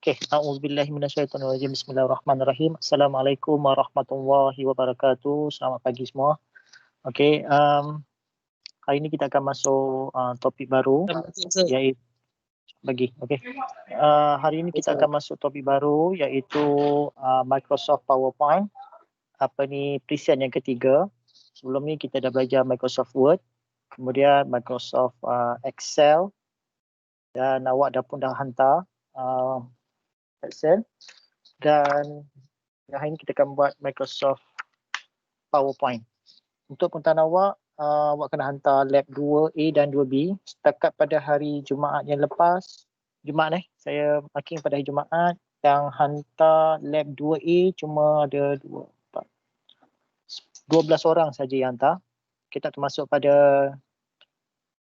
Okey, a'udzubillahi minasyaitonirrajim. Bismillahirrahmanirrahim. Assalamualaikum warahmatullahi wabarakatuh. Selamat pagi semua. Okey, hari ini kita akan masuk topik baru iaitu hari ini kita akan masuk topik baru iaitu Microsoft PowerPoint. Present yang ketiga. Sebelum ni kita dah belajar Microsoft Word, kemudian Microsoft Excel, dan awak dah hantar Excel, dan hari ini kita akan buat Microsoft PowerPoint. Untuk pengetahuan awak kena hantar lab 2A dan 2B. Setakat pada hari Jumaat yang lepas, saya marking pada hari Jumaat, yang hantar lab 2A cuma ada 12 orang saja yang hantar. Kita termasuk pada,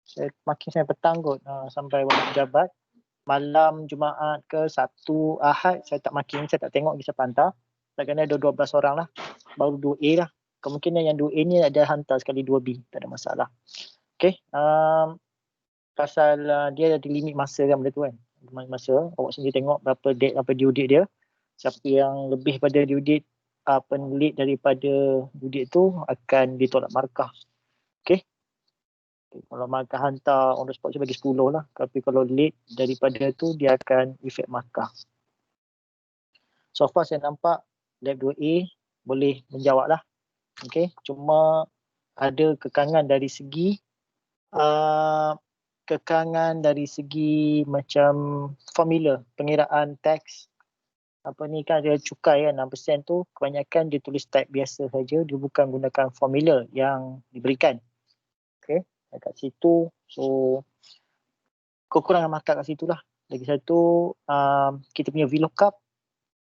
saya marking saya petang kot sampai waktu pejabat. Malam Jumaat ke Sabtu, Ahad, saya tak marking, saya tak tengok bisa hantar. Kerana ada 12 orang lah, baru 2A lah. Kemungkinan yang 2A ni ada hantar sekali 2B, tak ada masalah. Okay, pasal dia ada limit masa kan benda tu kan. Limit masa, awak sendiri tengok berapa date, apa due date dia. Siapa yang lebih pada due date, late daripada due date tu akan ditolak markah. Okay. Kalau markah hantar on the spot, saya bagi 10 lah. Tapi kalau late daripada tu, dia akan efek markah. So far saya nampak lab 2A boleh menjawab lah. Okay. Cuma ada kekangan dari segi macam formula, pengiraan teks. Kan ada cukai kan 6% tu, kebanyakan dia tulis type biasa saja, dia bukan gunakan formula yang diberikan. Okay. Kat situ, so kekurangan markah kat situ lah. Lagi satu, kita punya VLOOKUP,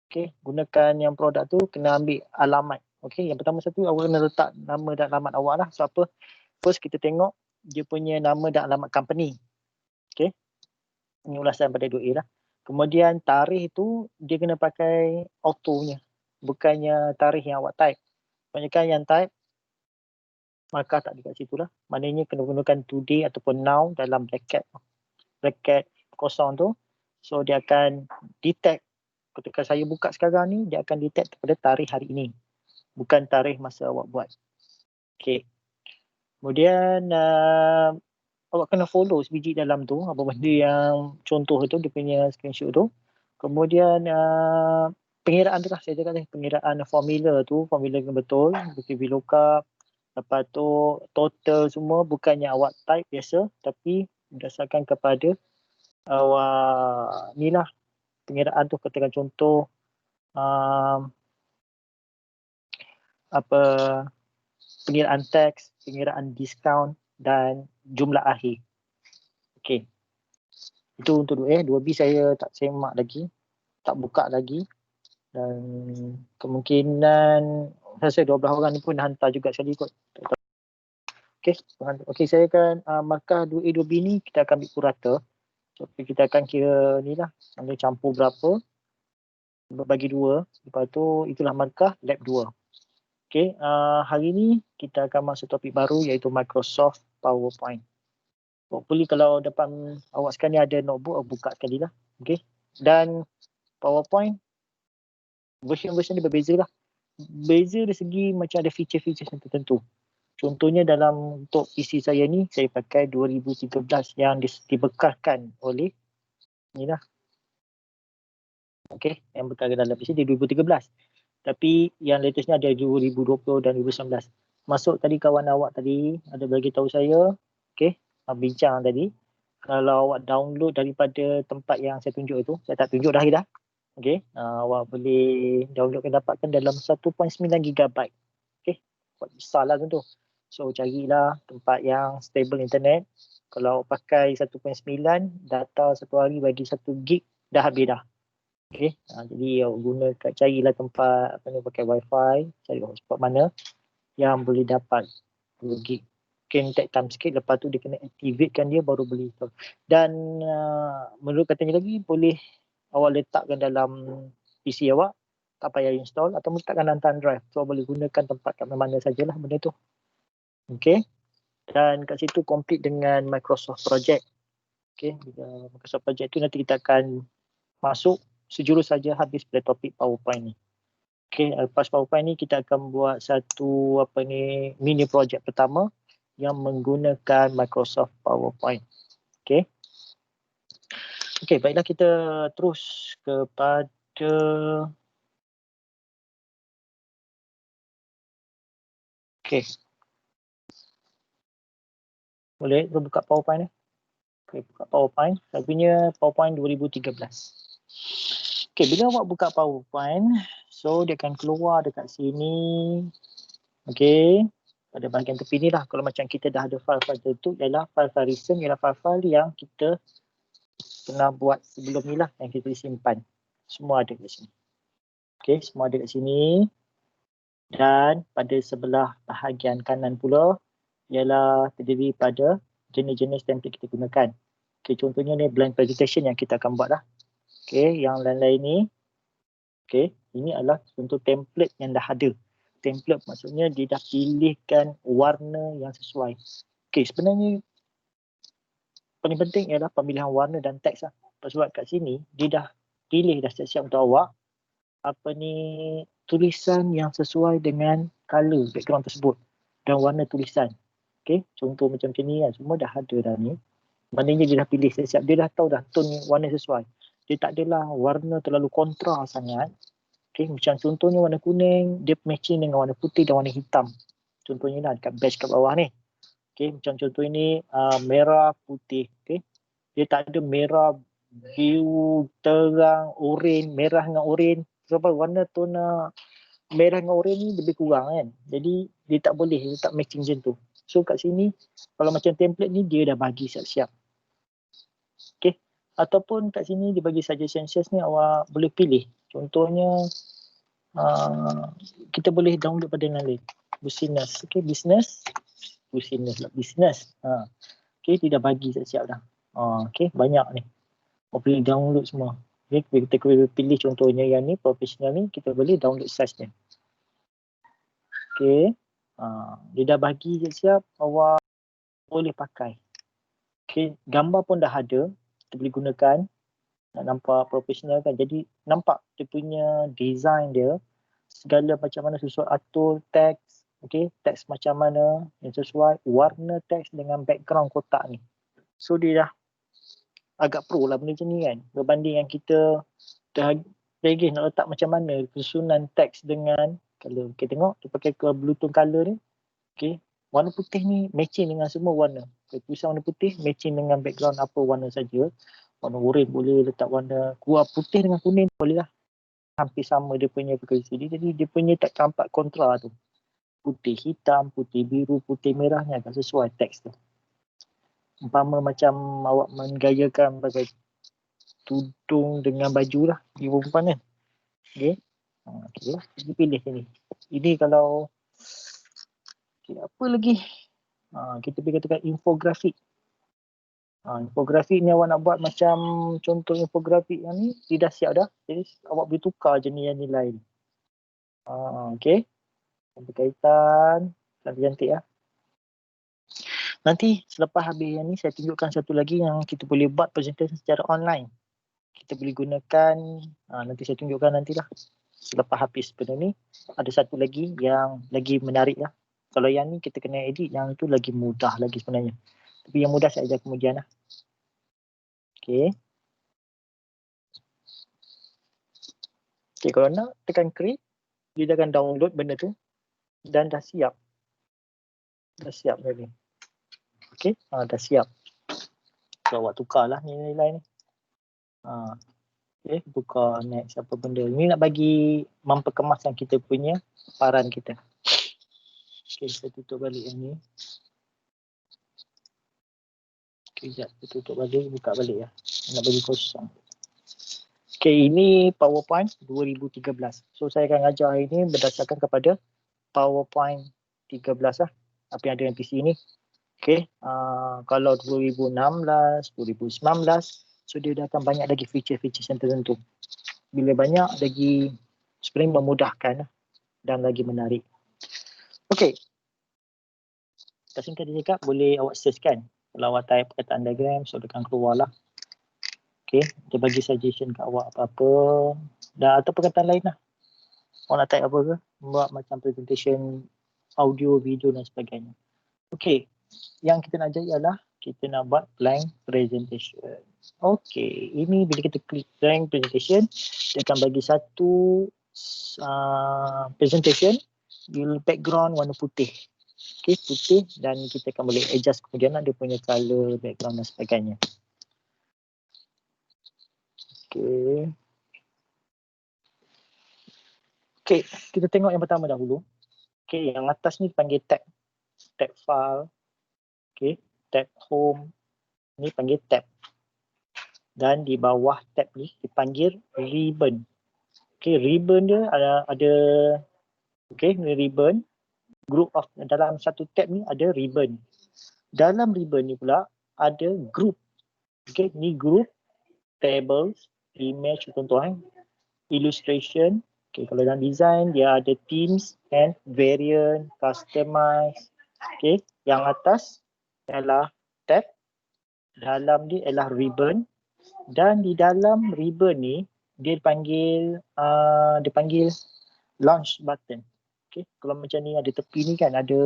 okay, gunakan yang produk tu kena ambil alamat. Okay, yang pertama satu, awak kena letak nama dan alamat awak lah. So apa, first kita tengok dia punya nama dan alamat company. Okay, ini ulasan pada 2A lah. Kemudian tarikh tu dia kena pakai autonya, bukannya tarikh yang awak type. Kebanyakan yang type, markah tak dekat situ lah. Maknanya kena gunakan today ataupun now dalam bracket kosong tu. So dia akan detect, ketika saya buka sekarang ni, dia akan detect pada tarikh hari ini, bukan tarikh masa awak buat. Okay. Kemudian awak kena follow sebiji dalam tu, apa benda yang contoh tu, dia punya screenshot tu. Kemudian pengiraan tu lah, saya cakap tadi, pengiraan formula tu, formula yang betul, bukti VLOOKUP. Lepas tu total semua bukannya awak type biasa, tapi berdasarkan kepada awak ni lah, pengiraan tu, katakan contoh pengiraan teks, pengiraan diskaun dan jumlah akhir. Okey. Itu untuk 2A. 2B saya tak semak lagi, tak buka lagi. Dan kemungkinan saya 12 orang ni pun hantar juga sekali kot. Okey, saya akan markah 2A 2B ni kita akan ambil purata. So kita akan kira ni lah, ambil campur berapa, bagi 2. Lepas tu itulah markah lab 2. Okey, hari ni kita akan masuk topik baru iaitu Microsoft PowerPoint. Hopefully kalau depan awak sekarang ni ada notebook, buka sekali lah. Okey. Dan PowerPoint version-version dia berbeza lah. Beza dari segi macam ada feature-feature yang tertentu. Contohnya dalam untuk PC saya ni, saya pakai 2013 yang dibekalkan oleh ni lah. Okey, yang bekalkan dalam PC di 2013. Tapi yang latest ni ada 2020 dan 2019. Masuk tadi kawan awak tadi ada bagi tahu saya, okey, bincang tadi. Kalau awak download daripada tempat yang saya tunjuk itu, saya tak tunjuk dah. Okey, awak boleh download dan dapatkan dalam 1.9 GB. Okey, buat besar lah tentu. So carilah tempat yang stable internet. Kalau awak pakai 1.9, data satu hari bagi 1 gig dah habis dah. Okey, jadi awak carilah tempat pakai wifi, cari hotspot mana yang boleh dapat 2 gig. Mungkin take time sikit, lepas tu dia kena activatekan dia baru boleh install. Dan menurut katanya lagi, boleh awak letakkan dalam PC awak, tak payah install, atau letakkan dalam thumb drive. So boleh gunakan tempat kat mana sajalah benda tu. Okey. Dan kat situ complete dengan Microsoft Project. Okey, Microsoft Project tu nanti kita akan masuk sejurus saja habis pada topik PowerPoint ni. Okay, lepas PowerPoint ni kita akan buat satu mini project pertama yang menggunakan Microsoft PowerPoint. Okay. Okay, baiklah kita terus kepada okay. Boleh buka PowerPoint ni? Okay, buka PowerPoint. Saya punya PowerPoint 2013. Okay, bila awak buka PowerPoint, so dia akan keluar dekat sini. Okay, pada bahagian tepi ni lah. Kalau macam kita dah ada file-file tertentu, ialah file-file recent, ialah file-file yang kita pernah buat sebelum ni lah, yang kita simpan. Semua ada kat sini. Okay, semua ada kat sini. Dan pada sebelah bahagian kanan pula, ialah terdiri pada jenis-jenis template kita gunakan. Okay, contohnya ni blank presentation yang kita akan buat lah. Okay, yang lain-lain ni. Okay, ini adalah contoh template yang dah ada. Template maksudnya dia dah pilihkan warna yang sesuai. Okay, sebenarnya paling penting ialah pemilihan warna dan teks lah. Sebab kat sini, dia dah pilih dah siap-siap untuk awak tulisan yang sesuai dengan color background tersebut dan warna tulisan. Okay, contoh macam ni kan, semua dah ada dah ni. Maknanya dia dah pilih siap-siap, dia dah tahu dah tone warna sesuai. Dia tak adalah warna terlalu kontra sangat. Okay, macam contohnya warna kuning, dia matching dengan warna putih dan warna hitam. Contohnya lah dekat badge kat bawah ni. Okay, macam contoh ini merah putih. Okay, dia tak ada merah biru terang, oren, merah dengan oren. Sebab warna tona merah dengan oren ni lebih kurang kan. Jadi dia tak boleh, dia tak matching macam tu. So kat sini, kalau macam template ni dia dah bagi siap-siap. Okay, ataupun kat sini dia bagi suggestions ni awak boleh pilih. Contohnya, kita boleh download pada yang lain. Business. Okay, business. Business. Okay, dia dah bagi siap-siap dah. Okay, banyak ni. Boleh download semua. Okay, kita pilih contohnya yang ni, professional ni, kita boleh download size ni. Okay, dia dah bagi siap-siap, awak boleh pakai. Okay, gambar pun dah ada, kita boleh gunakan. Nak nampak profesional kan, jadi nampak dia punya design dia, segala macam mana sesuai atur teks, okay, teks macam mana yang sesuai, warna teks dengan background kotak ni. So dia dah agak pro lah benda macam ni kan, berbanding yang kita dah lagi nak letak macam mana susunan teks dengan color. Okay, tengok dia pakai ke blue tone color ni. Okay, warna putih ni matching dengan semua warna. Okay, tulisan warna putih matching dengan background apa warna saja. Warna oren boleh letak warna kuah, putih dengan kuning boleh lah. Hampir sama dia punya frequency. Jadi dia punya tak nampak kontra tu. Putih hitam, putih biru, putih merah ni agak sesuai teks tu. Umpama macam awak menggayakan pakai tudung dengan baju lah di perempuan kan. Okay. Okay lah. Jadi pilih sini. Ini kalau okay, apa lagi? Kita boleh katakan infografik. Infografik ni awak nak buat macam contoh infografik yang ni, dia dah siap dah. Jadi awak boleh tukar jenis yang nilai ni. Okay. Berkaitan. Cantik-cantik lah. Nanti selepas habis yang ni, saya tunjukkan satu lagi yang kita boleh buat presentation secara online. Kita boleh gunakan, nanti saya tunjukkan nantilah. Selepas habis benda ni, ada satu lagi yang lagi menarik lah. Kalau yang ni kita kena edit, yang tu lagi mudah lagi sebenarnya. Tapi yang mudah saya ajar kemudian lah. Okay. Okay, kalau nak tekan create, dia akan download benda tu dan dah siap. Dah siap tadi. Okay, dah siap. So awak tukarlah nilai-nilai ni. Okay, tukar next apa benda. Ini nak bagi memperkemaskan kita punya paparan kita. Okay, saya tutup balik yang ni. Okay, sekejap. Saya tutup balik, buka balik ya. Nak bagi kosong. Okay, ini PowerPoint 2013. So, saya akan ajar hari ini berdasarkan kepada PowerPoint 13 lah. Apa yang ada dalam PC ni. Okay, kalau 2016, 2019, so dia dah akan banyak lagi feature-feature yang tertentu. Bila banyak lagi sebenarnya memudahkan dan lagi menarik. Okay. Tak singkat dia cakap, boleh awak search kan. Kalau awak type perkataan diagram, so dia akan keluar lah. Okay, dia bagi suggestion kat awak apa-apa dan atau perkataan lain lah. Awak nak type apa ke? Buat macam presentation, audio, video dan sebagainya. Okay, yang kita nak jadi ialah kita nak buat blank presentation. Okay, ini bila kita klik blank presentation, dia akan bagi satu presentation dengan background warna putih. Okay, putih dan kita akan boleh adjust kemudian dia punya color, background dan sebagainya. Okay. Okay, kita tengok yang pertama dahulu. Okay, yang atas ni dipanggil tab. Tab file. Okay, tab home. Ni panggil tab. Dan di bawah tab ni dipanggil ribbon. Okay, ribbon dia ada okay, ni ribbon. Group of dalam satu tab ni ada ribbon. Dalam ribbon ni pula ada group. Okay, ni group, tables, image tuan-tuan, illustration. Okay, kalau dalam design dia ada themes and variant, customize. Okay, yang atas ialah tab, dalam dia ialah ribbon dan di dalam ribbon ni dia dipanggil launch button. Okay, kalau macam ni ada tepi ni kan ada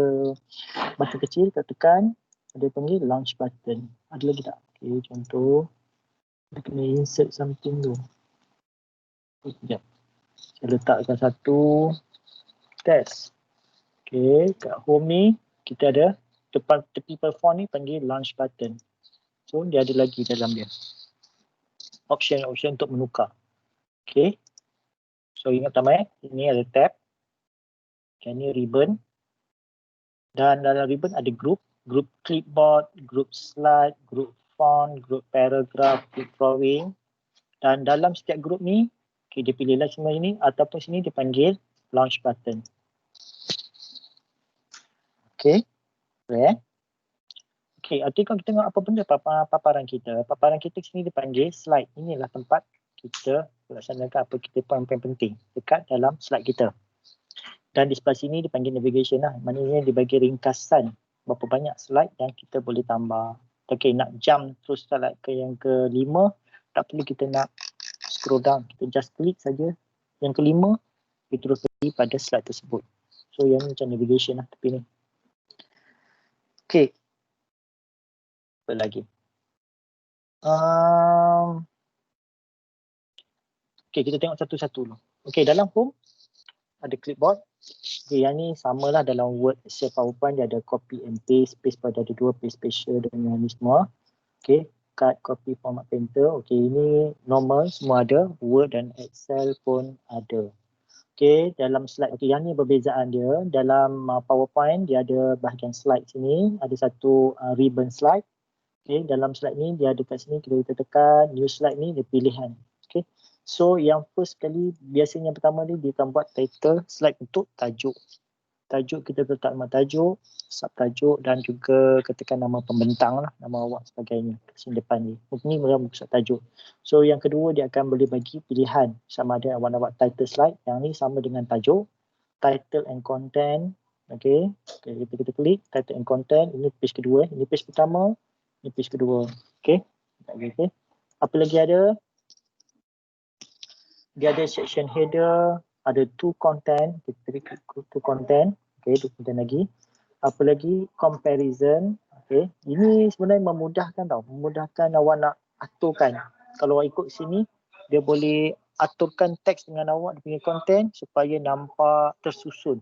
button kecil, kita tekan, ada panggil launch button. Ada lagi tak? Okay, contoh kita kena insert something tu. Sekejap. Saya letakkan satu test. Okay, kat home ni kita ada depan tepi platform ni panggil launch button. So dia ada lagi dalam dia. Option untuk menukar. Okay. So ingat pertama ini ada tab. Okay, ini ribbon. Dan dalam ribbon ada group. Group clipboard, group slide, group font, group paragraph, group drawing. Dan dalam setiap group ni, okay, dia pilihlah semua ini ataupun sini dipanggil launch button. Okay. Okay. Okay, artikel kita tengok apa benda paparan kita. Paparan kita sini dipanggil slide. Inilah tempat kita melaksanakan apa kita poin-poin penting dekat dalam slide kita. Dan di sebelah sini dipanggil navigation lah. Maknanya dibagi ringkasan berapa banyak slide dan kita boleh tambah. Okay, nak jump terus slide ke yang ke-5, tak perlu kita nak scroll down. Kita just klik saja yang ke-5, kita terus pergi pada slide tersebut. So yang ni macam navigation lah tepi ni. Okay. Apa lagi? Okay, kita tengok satu-satu dulu. Okay, dalam home ada clipboard. Okay, yang ni samalah dalam Word, Excel, PowerPoint. Dia ada copy and paste. Paste pada ada dua, paste special dan yang ni semua. Okay, cut, copy, format, painter. Okay, ini normal semua ada. Word dan Excel pun ada. Okay, dalam slide. Okay, yang ni perbezaan dia. Dalam PowerPoint, dia ada bahagian slide sini. Ada satu ribbon slide. Okay, dalam slide ni dia ada kat sini, kita tekan new slide ni, dia pilihan. Okay, so yang first kali biasanya pertama ni dia akan buat title slide untuk tajuk. Tajuk kita letak nama tajuk, subtajuk dan juga ketekan nama pembentang lah, nama awak sebagainya kat sini depan ni. Mungkin ni memang pusat tajuk. So yang kedua dia akan boleh bagi pilihan sama ada awak nak buat title slide, yang ni sama dengan tajuk, title and content. Okay, kita klik title and content, ini page kedua, ini page pertama. Ini page kedua. Okay. Okay. Apa lagi ada? Dia ada section header. Ada to content. Kita klik to content. Okay. To content lagi. Apa lagi? Comparison. Okay. Ini sebenarnya memudahkan tau. Memudahkan awak nak aturkan. Kalau awak ikut sini, dia boleh aturkan teks dengan awak, dia punya content supaya nampak tersusun.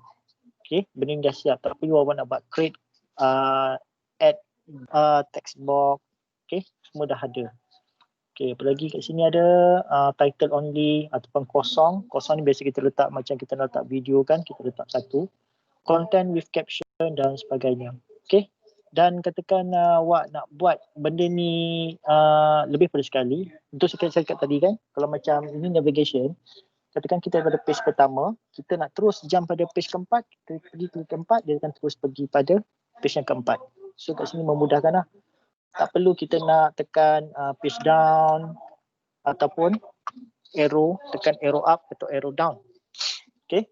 Okay. Benda ni dah siap. Tak perlu awak nak buat create, add text box. Okay, semua dah ada. Okay, apa lagi kat sini ada title only ataupun kosong. Kosong ni biasa kita letak macam kita letak video kan, kita letak satu. Content with caption dan sebagainya. Okay, dan katakan awak nak buat benda ni lebih pada sekali. Untuk saya cakap tadi kan, kalau macam ini navigation, katakan kita pada page pertama, kita nak terus jump pada page keempat, kita pergi ke keempat, dia akan terus pergi pada page yang keempat. So kat sini memudahkan lah. Tak perlu kita nak tekan page down ataupun arrow, tekan arrow up atau arrow down. Okay.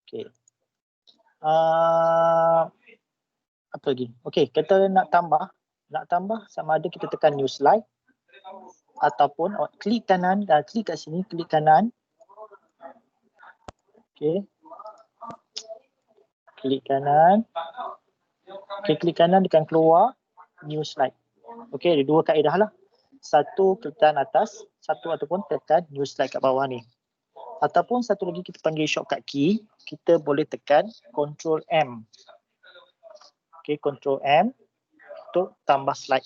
Okay. Apa lagi? Okay, kita nak tambah sama ada kita tekan new slide ataupun awak klik kanan, klik kat sini, klik kanan. Okey. Klik kanan. Okey, klik kanan dia akan keluar new slide. Okey, ada dua kaedah lah. Satu tekan atas, satu ataupun tekan new slide kat bawah ni. Ataupun satu lagi kita panggil shortcut key, kita boleh tekan Ctrl M. Okey, Ctrl M untuk tambah slide.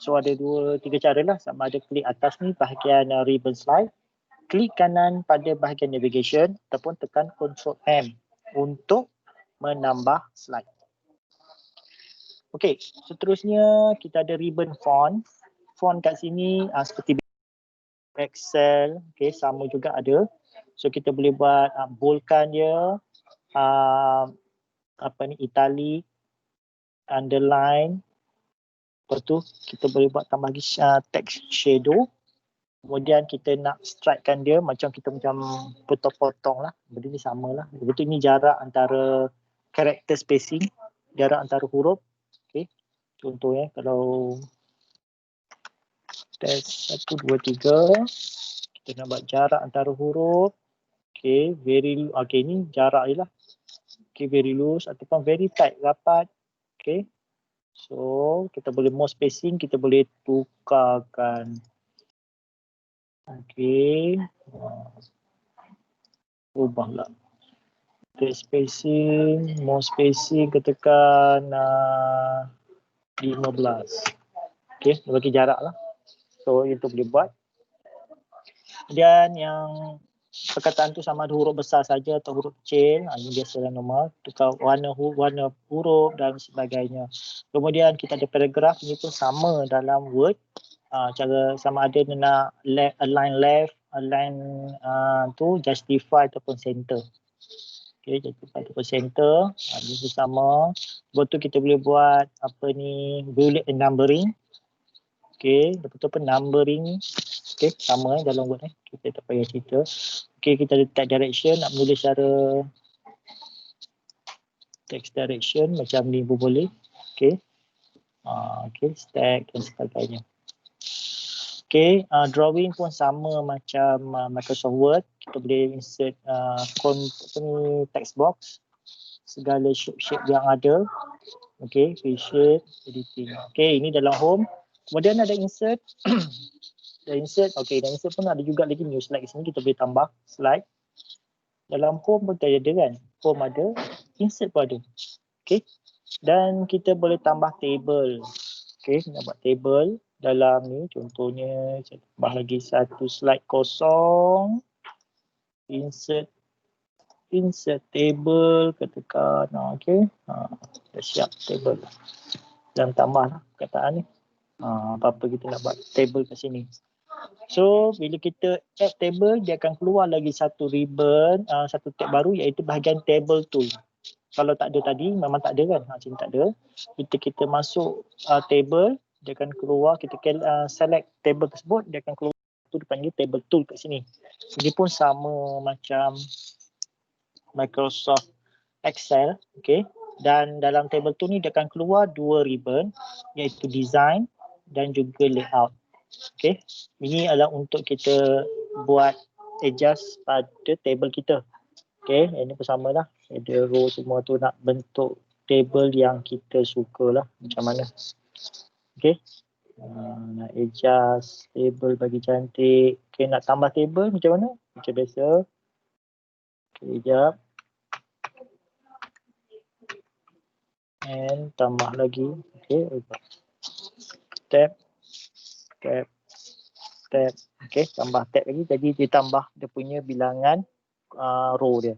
So ada tiga cara lah, sama ada klik atas ni bahagian ribbon slide, klik kanan pada bahagian navigation ataupun tekan Ctrl M untuk menambah slide. Okey, seterusnya kita ada ribbon font. Font kat sini seperti Excel, okey, sama juga ada. So kita boleh buat boldkan dia, italic, underline. Lepas tu kita boleh buat tambah lagi text shadow. Kemudian kita nak stripekan dia macam kita macam potong-potong lah. Benda ni sama lah. Betul ni jarak antara character spacing, jarak antara huruf. Okay. Contohnya kalau test 1, 2, 3, kita nak buat jarak antara huruf. Okay, ni jarak je lah. Okay, very loose ataupun very tight, rapat. Okay. So, kita boleh more spacing, kita boleh tukarkan. Okay. Ubahlah. Okay, spacing, more spacing, kita tekan 15. Okay, bagi jarak lah. So, itu boleh buat. Dan yang perkataan tu sama ada huruf besar saja atau huruf kecil, ini biasalah normal, tukar warna huruf dan sebagainya. Kemudian kita ada paragraf, ini pun sama dalam Word, cara sama ada nak align left, align tu justify ataupun center. Okay, justify ataupun center, ini pun sama. Lepas tu kita boleh buat bullet and numbering. Okay, lepas tu numbering. Okay, sama dalam Word kita tak payah cerita. Okay, kita ada text direction, nak menulis secara text direction macam ni pun boleh. Okay, okay, stack dan sebagainya. Okay, drawing pun sama macam Microsoft Word. Kita boleh insert text box, segala shape yang ada. Okay, reshape, editing. Okay, ini dalam home. Kemudian ada insert. Dan insert, dan insert pun ada juga lagi new slide di sini, kita boleh tambah slide. Dalam home pun ada kan, home ada, insert pun ada. Okay, dan kita boleh tambah table. Okay, nak buat table dalam ni, contohnya saya tambah lagi satu slide kosong. Insert table, ketekan, okay, dah siap table. Dan tambah lah perkataan ni. Apa-apa kita nak buat table kat sini. So, bila kita add table, dia akan keluar lagi satu ribbon, satu tab baru iaitu bahagian table tool. Kalau tak ada tadi, memang tak ada kan? Sini tak ada. Kita masuk table, dia akan keluar, kita select table tersebut, dia akan keluar, itu dipanggil table tool kat sini. Ini pun sama macam Microsoft Excel, okay. Dan dalam table tool ni dia akan keluar dua ribbon, iaitu design dan juga layout. Okay, ini adalah untuk kita buat adjust pada table kita. Okay, ini pun sama lah. Ada row semua tu nak bentuk table yang kita suka lah macam mana. Okay, nak adjust table bagi cantik. Okay, nak tambah table macam mana? Macam biasa. Okay, sekejap. And tambah lagi. Okay, tab. Okay, tambah tab lagi. Jadi dia tambah dia punya bilangan row dia.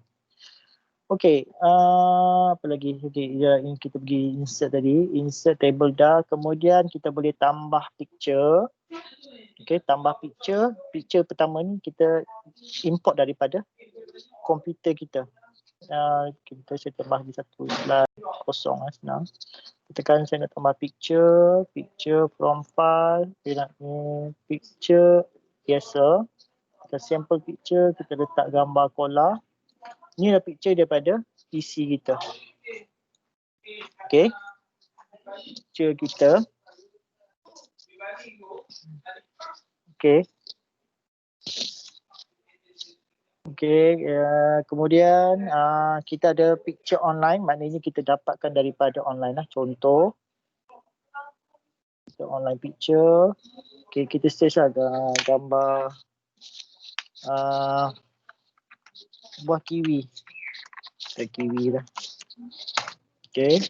Okay, apa lagi? Okay, yang kita pergi insert tadi. Insert table dah. Kemudian kita boleh tambah picture. Okay, tambah picture. Picture pertama ni kita import daripada komputer kita. Kita saya tambah di satu slide kosong senang. Tekan saya nak tambah picture from file, saya nak picture biasa, kita sample picture, kita letak gambar kola. Ini adalah picture daripada PC kita. Okay, picture kita. Okay. Okay, kemudian kita ada picture online, maknanya kita dapatkan daripada online lah. Contoh, kita online picture. Okay, kita search lah gambar buah kiwi. Kiwi lah. Okay,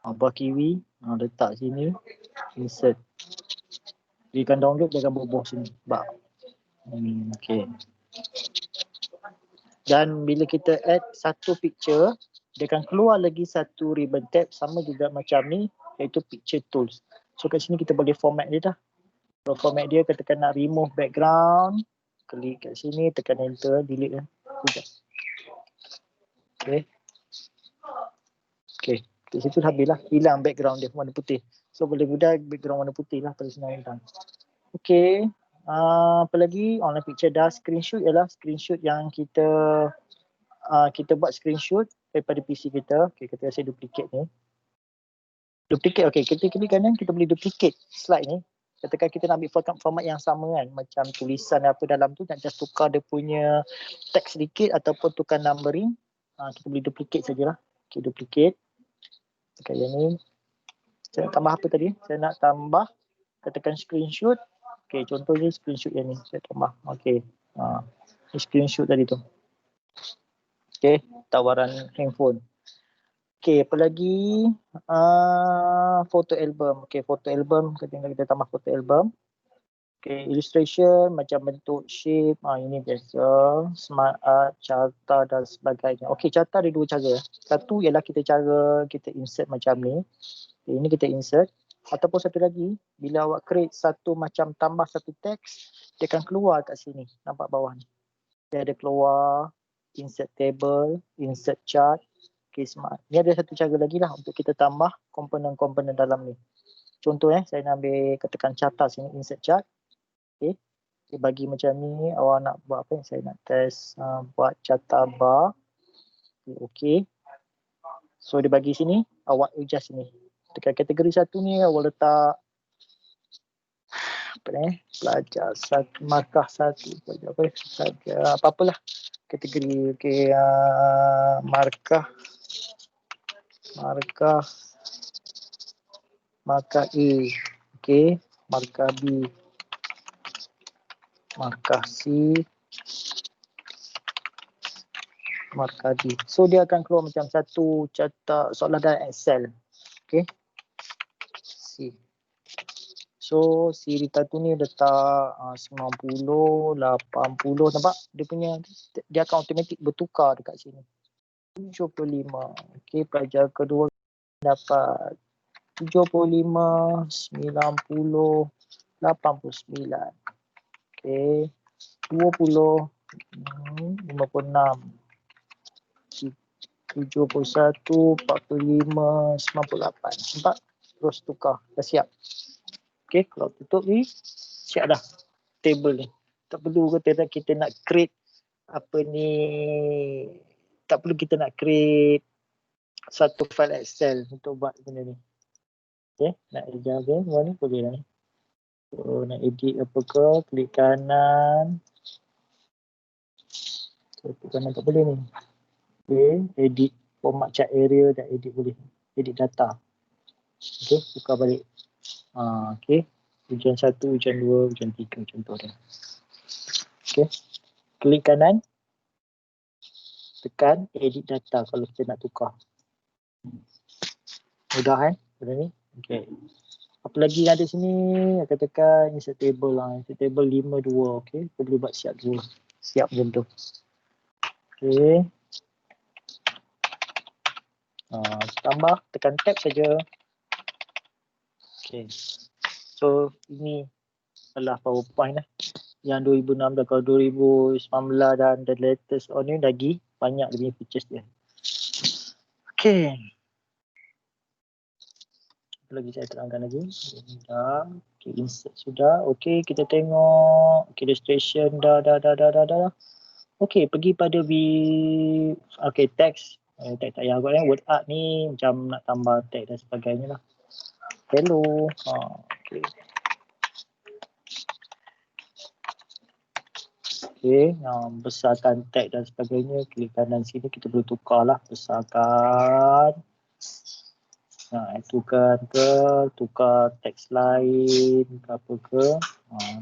buah kiwi, letak sini, insert. Dia akan download, dia akan bubuh sini. Okay. Dan bila kita add satu picture, dia akan keluar lagi satu ribbon tab sama juga macam ni, iaitu picture tools. So kat sini kita boleh format dia dah. Kalau format dia, katakan nak remove background, klik kat sini, tekan enter, delete lah. Okay. Okay. Di situ habislah, hilang background dia warna putih. So boleh mudah background warna putih lah pada senang hilang. Okay. Apa lagi? Online picture dah. Screenshot ialah screenshot yang kita buat screenshot daripada PC kita. Okay, kita rasa duplicate ni. Duplicate, okay. Kita klik kanan, kita boleh duplicate slide ni. Katakan kita nak ambil format yang sama kan. Macam tulisan apa dalam tu, nak just tukar dia punya teks sedikit ataupun tukar numbering. Kita boleh duplicate sajalah. Okay, duplicate. Okay, yang ni. Saya nak tambah apa tadi? Saya nak tambah, katakan screenshot. Okay, contohnya screenshot yang ni. Saya tambah. Okay. Ni screenshot tadi tu. Okay, tawaran handphone. Okay, apa lagi? Photo album. Okay, photo album. Kita tambah photo album. Okay, illustration macam bentuk shape. Ini biasa. Smart art, carta dan sebagainya. Okay, carta ada dua cara. Satu ialah cara kita insert macam ni. Okay, ini kita insert. Ataupun satu lagi, bila awak create satu macam tambah satu teks, dia akan keluar kat sini. Nampak bawah ni. Dia ada keluar, insert table, insert chart. Okay, smart. Ni ada satu cara lagi lah untuk kita tambah komponen-komponen dalam ni. Contoh saya nak ambil, katakan carta sini, insert chart. Okay. Dia bagi macam ni, awak nak buat apa? Saya nak test buat carta bar. Okay. So dia bagi sini, awak adjust sini. Dekat kategori satu ni awak letak pelajar satu, markah satu, apa-apalah kategori. Okay, markah A, okay, markah B, markah C, markah D. So dia akan keluar macam satu cetak seolah dalam Excel. Okay, C. So si Rita tu ni letak 90, 80, nampak? Dia akan automatik bertukar dekat sini. 75. Okey, pelajar kedua dapat 75, 90, 89. Okey, 20, 56, 71, 45, 98. Nampak? Terus tukar. Dah siap. Okey, kalau tutup ni, siap dah table ni. Tak perlu kita nak create apa ni, tak perlu kita nak create satu file Excel untuk buat benda ni. Okey, nak edit ni boleh lah ni. So, nak edit apa ke, klik kanan. So, klik kanan tak boleh ni. Okey, edit format chart area dan edit boleh. Edit data. Okey, buka balik. Okey, ujian 1, ujian 2, ujian 3 contoh dia. Okey, klik kanan, tekan edit data kalau kita nak tukar. Mudah benda ni. Okey. Apa lagi ada sini? Katakan insert table lah. Insert table 5, 2. Okey, kita boleh buat siap 2. Siap macam tu. Okey. Tambah, tekan tab saja. Okey. So, ini adalah PowerPoint lah. Yang 2016, kalau 2019 dan the latest ni lagi banyak lebih features dia. Okey. Apa lagi saya terangkan lagi? Dah. Okey, insert sudah. Okey, kita tengok. Okey, illustration dah. Okey, pergi pada okey, teks. Teks tak payah agak word art ni macam nak tambah teks dan sebagainya lah. Hello. Okey. Okay, besarkan tag dan sebagainya. Klik kanan sini, kita boleh tukar lah. Besarkan. Tukar teks lain ke apa ke.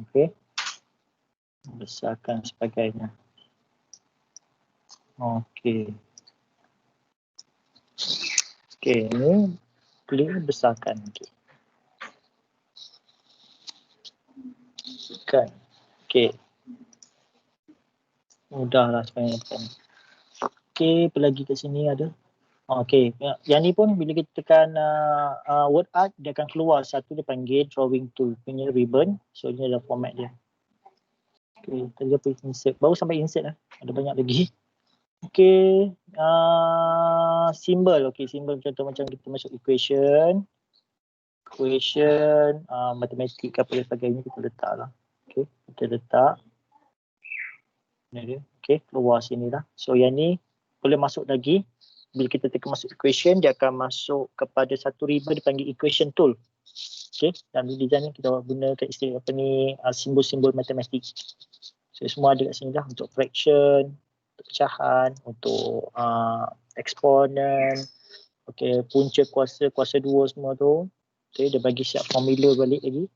Okay. Besarkan sebagainya. Okay. Okay, ni klik besarkan. Okay. Okay. Mudahlah sebenarnya. Okay, apa lagi kat sini ada? Okay, yang ni pun bila kita tekan word art, dia akan keluar satu dia panggil drawing tool punya ribbon. So ini adalah format dia. Okay, tadi apa insert, baru sampai insert lah, ada banyak lagi. Okay, symbol. Okay, symbol contoh macam kita masuk equation, matematik apa dan sebagainya kita letak lah. Okay, kita letak. Okay, keluar sini lah. So yang ni boleh masuk lagi. Bila kita tekan masuk equation, dia akan masuk kepada satu ribbon dipanggil equation tool. Okay, dan di design ni kita gunakan istilah apa ni, simbol-simbol matematik. So semua ada kat sini lah, untuk fraction, untuk pecahan, untuk exponent, okay, punca kuasa 2 semua tu. Okay, dia bagi siap formula balik lagi.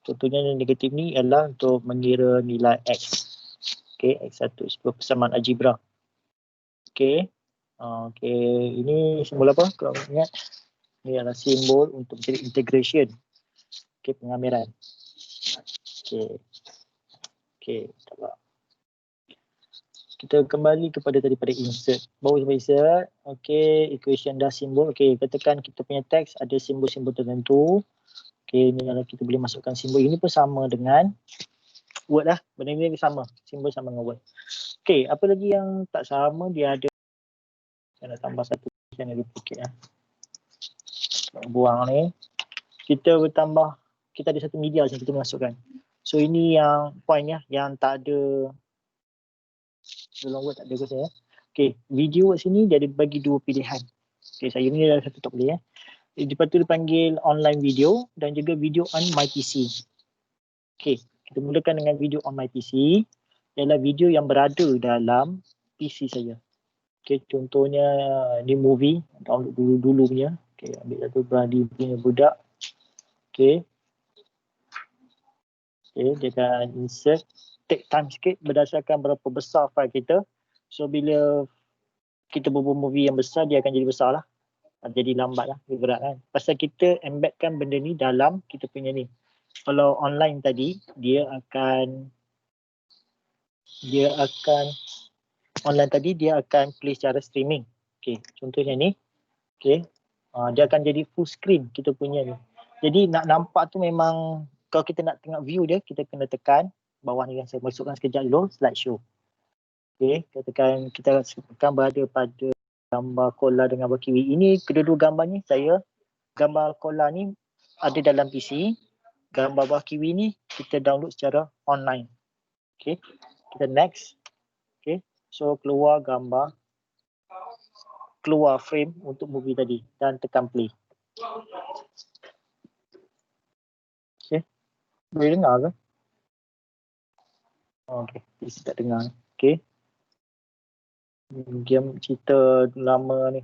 Contohnya yang negatif ni ialah untuk mengira nilai X. Okay, X1 sebuah persamaan algebra. Okay. Okay, ini simbol apa? Kalau ingat, ini adalah simbol untuk menjadi integration. Okay, pengamiran. Okay. Okay, tak. Kita kembali kepada tadi pada insert. Baru sampai insert. Okay, equation dah simbol. Okay, katakan kita punya teks ada simbol-simbol tertentu. Okay, ini adalah kita boleh masukkan simbol. Ini pun sama dengan Word lah. Benda ni sama. Simbol sama dengan Word. Okay, apa lagi yang tak sama? Dia ada. Saya nak tambah satu. Saya nak duplicate lah. Buang ni. Kita bertambah. Kita ada satu media yang kita masukkan. So ini yang point ya. Yang tak ada. Dalam Word tak ada kot saya. Okay, video kat sini dia ada bagi dua pilihan. Okay, saya ni adalah satu tak boleh ya. Lepas tu dipanggil online video dan juga video on my PC. Okay, kita mulakan dengan video on my PC. Ialah video yang berada dalam PC saya. Okay, contohnya ni movie, download dulu punya. Okay, ambil satu Brady punya budak. Okay. Okay, dia akan insert. Take time sikit berdasarkan berapa besar file kita. So bila kita berbuat movie yang besar, dia akan jadi besar lah. Jadi lambat lah, berat kan. Pasal kita embedkan benda ni dalam kita punya ni. Kalau online tadi, dia akan online tadi dia akan play secara streaming. Okay, contohnya ni. Okay, dia akan jadi full screen kita punya ni. Jadi nak nampak tu memang, kalau kita nak tengok view dia, kita kena tekan bawah ni yang saya masukkan sekejap dulu, slideshow. Okay, katakan kita akan berada pada gambar kola dengan gambar kiwi. Ini kedua-dua gambar ni gambar kola ni ada dalam PC. Gambar bawah kiwi ni kita download secara online. Okay, kita next. Okay, so keluar gambar, keluar frame untuk movie tadi dan tekan play. Okay, boleh dengar ke? Okay, PC tak dengar. Okay, game cerita lama ni.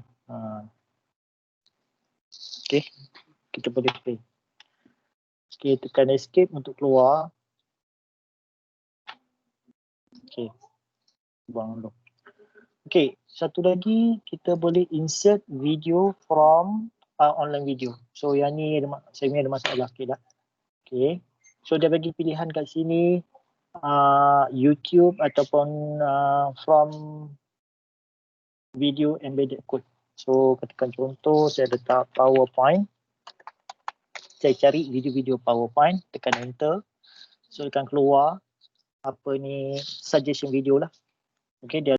Okay, kita boleh play. Okay, tekan escape untuk keluar. Okay, buang dulu. Okay, satu lagi kita boleh insert video from online video. So yang ni saya ni ada masalah. Okay dah. Okay, so dia bagi pilihan kat sini YouTube ataupun from video embedded code. So katakan contoh saya letak PowerPoint. Saya cari video-video PowerPoint, tekan enter. So akan keluar apa ni suggestion video lah. Okay, dia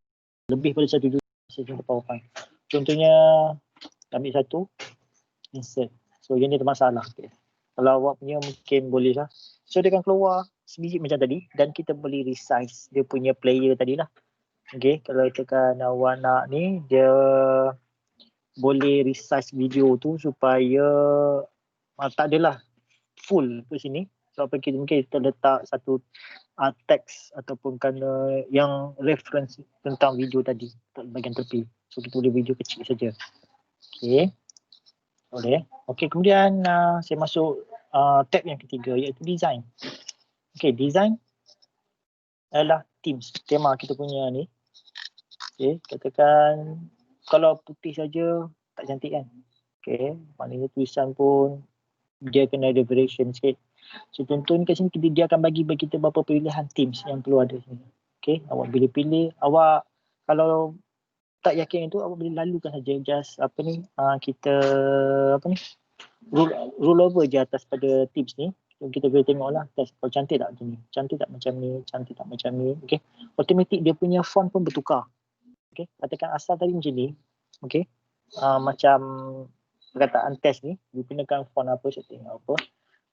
lebih pada satu suggestion PowerPoint. Contohnya ambil satu, insert. So yang ni ada masalah. Okay. Kalau awak punya mungkin boleh lah. So dia akan keluar sebiji macam tadi dan kita boleh resize dia punya player tadi lah. Okay, kalau tekan awak nak ni, dia boleh resize video tu supaya tak adalah full ke sini. So apa kita mungkin kita letak satu teks ataupun kerana yang reference tentang video tadi kat bahagian tepi. So kita boleh video kecil saja. Okey. Boleh. Okey, kemudian saya masuk tab yang ketiga iaitu design. Okey, design adalah themes, tema kita punya ni. Okey, katakan kalau putih saja tak cantik kan. Okey, maknanya tulisan pun dia kena ada variation sikit. So contoh ni kat sini dia akan bagi kita beberapa pilihan themes yang perlu ada sini. Okey, awak pilih, awak kalau tak yakin itu awak boleh lalukan saja just kita roll over je atas pada tips ni. Kita boleh tengoklah test kalau cantik tak macam ni, cantik tak macam ni, cantik tak macam ni. Okey, automatic dia punya font pun bertukar. Okey, katakan asal tadi macam ni. Okey, macam perkataan test ni digunakan font apa, setting apa.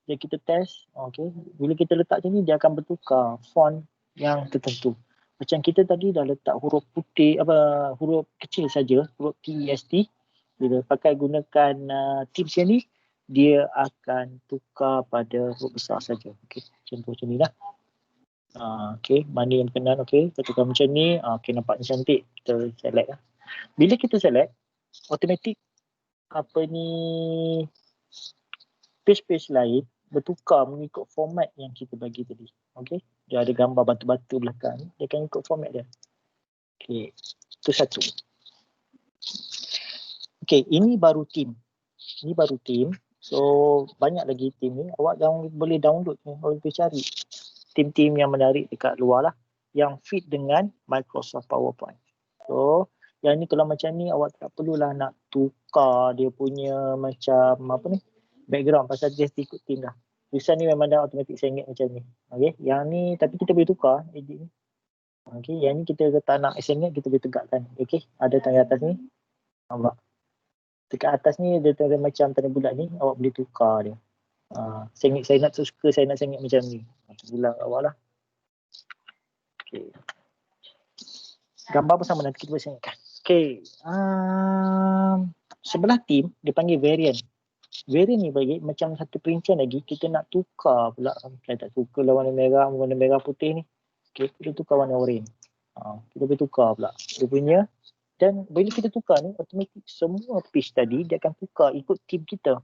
Jadi kita test, okey, bila kita letak macam ni dia akan bertukar font yang tertentu. Macam kita tadi dah letak huruf putih, huruf kecil saja, huruf TEST. Bila pakai gunakan tips yang ni, dia akan tukar pada huruf besar saja. Okey, contoh macam ni lah. Okey, mana yang berkenan, okey, ketika macam ni, okey, nampaknya cantik. Kita select lah. Bila kita select, automatic page-page lain bertukar mengikut format yang kita bagi tadi. Okey, dia ada gambar batu-batu belakang, dia akan ikut format dia. Okey, itu satu. Okey, ini baru theme. Ini baru theme. So, banyak lagi theme ni. Awak boleh download ni, awak boleh cari theme-theme yang menarik dekat luar lah, yang fit dengan Microsoft PowerPoint. So, yang ni kalau macam ni awak tak perlulah nak tukar dia punya macam background, pasal dia ikut theme dah. Tulisan ni memang dah automatic sengit macam ni. Okey, yang ni tapi kita boleh tukar edit ni. Okey, yang ni kita tak nak sengit, kita boleh tegakkan. Okey, ada tanda atas ni. Nampak? Dekat atas ni dia ada macam tanda bulat ni, awak boleh tukar dia. Sengit saya nak suka, saya nak sengit macam ni. Bulat awak lah. Okey. Gambar pun sama, nanti kita boleh sengitkan. Okey. Sebelah theme dia panggil variant. Variant ni bagi macam satu perincian lagi, kita nak tukar pula. Saya tak suka lah warna merah putih ni. Okey, kita tukar warna orange. Kita boleh tukar pula dia punya. Dan bila kita tukar ni, automatic semua page tadi dia akan tukar ikut theme kita.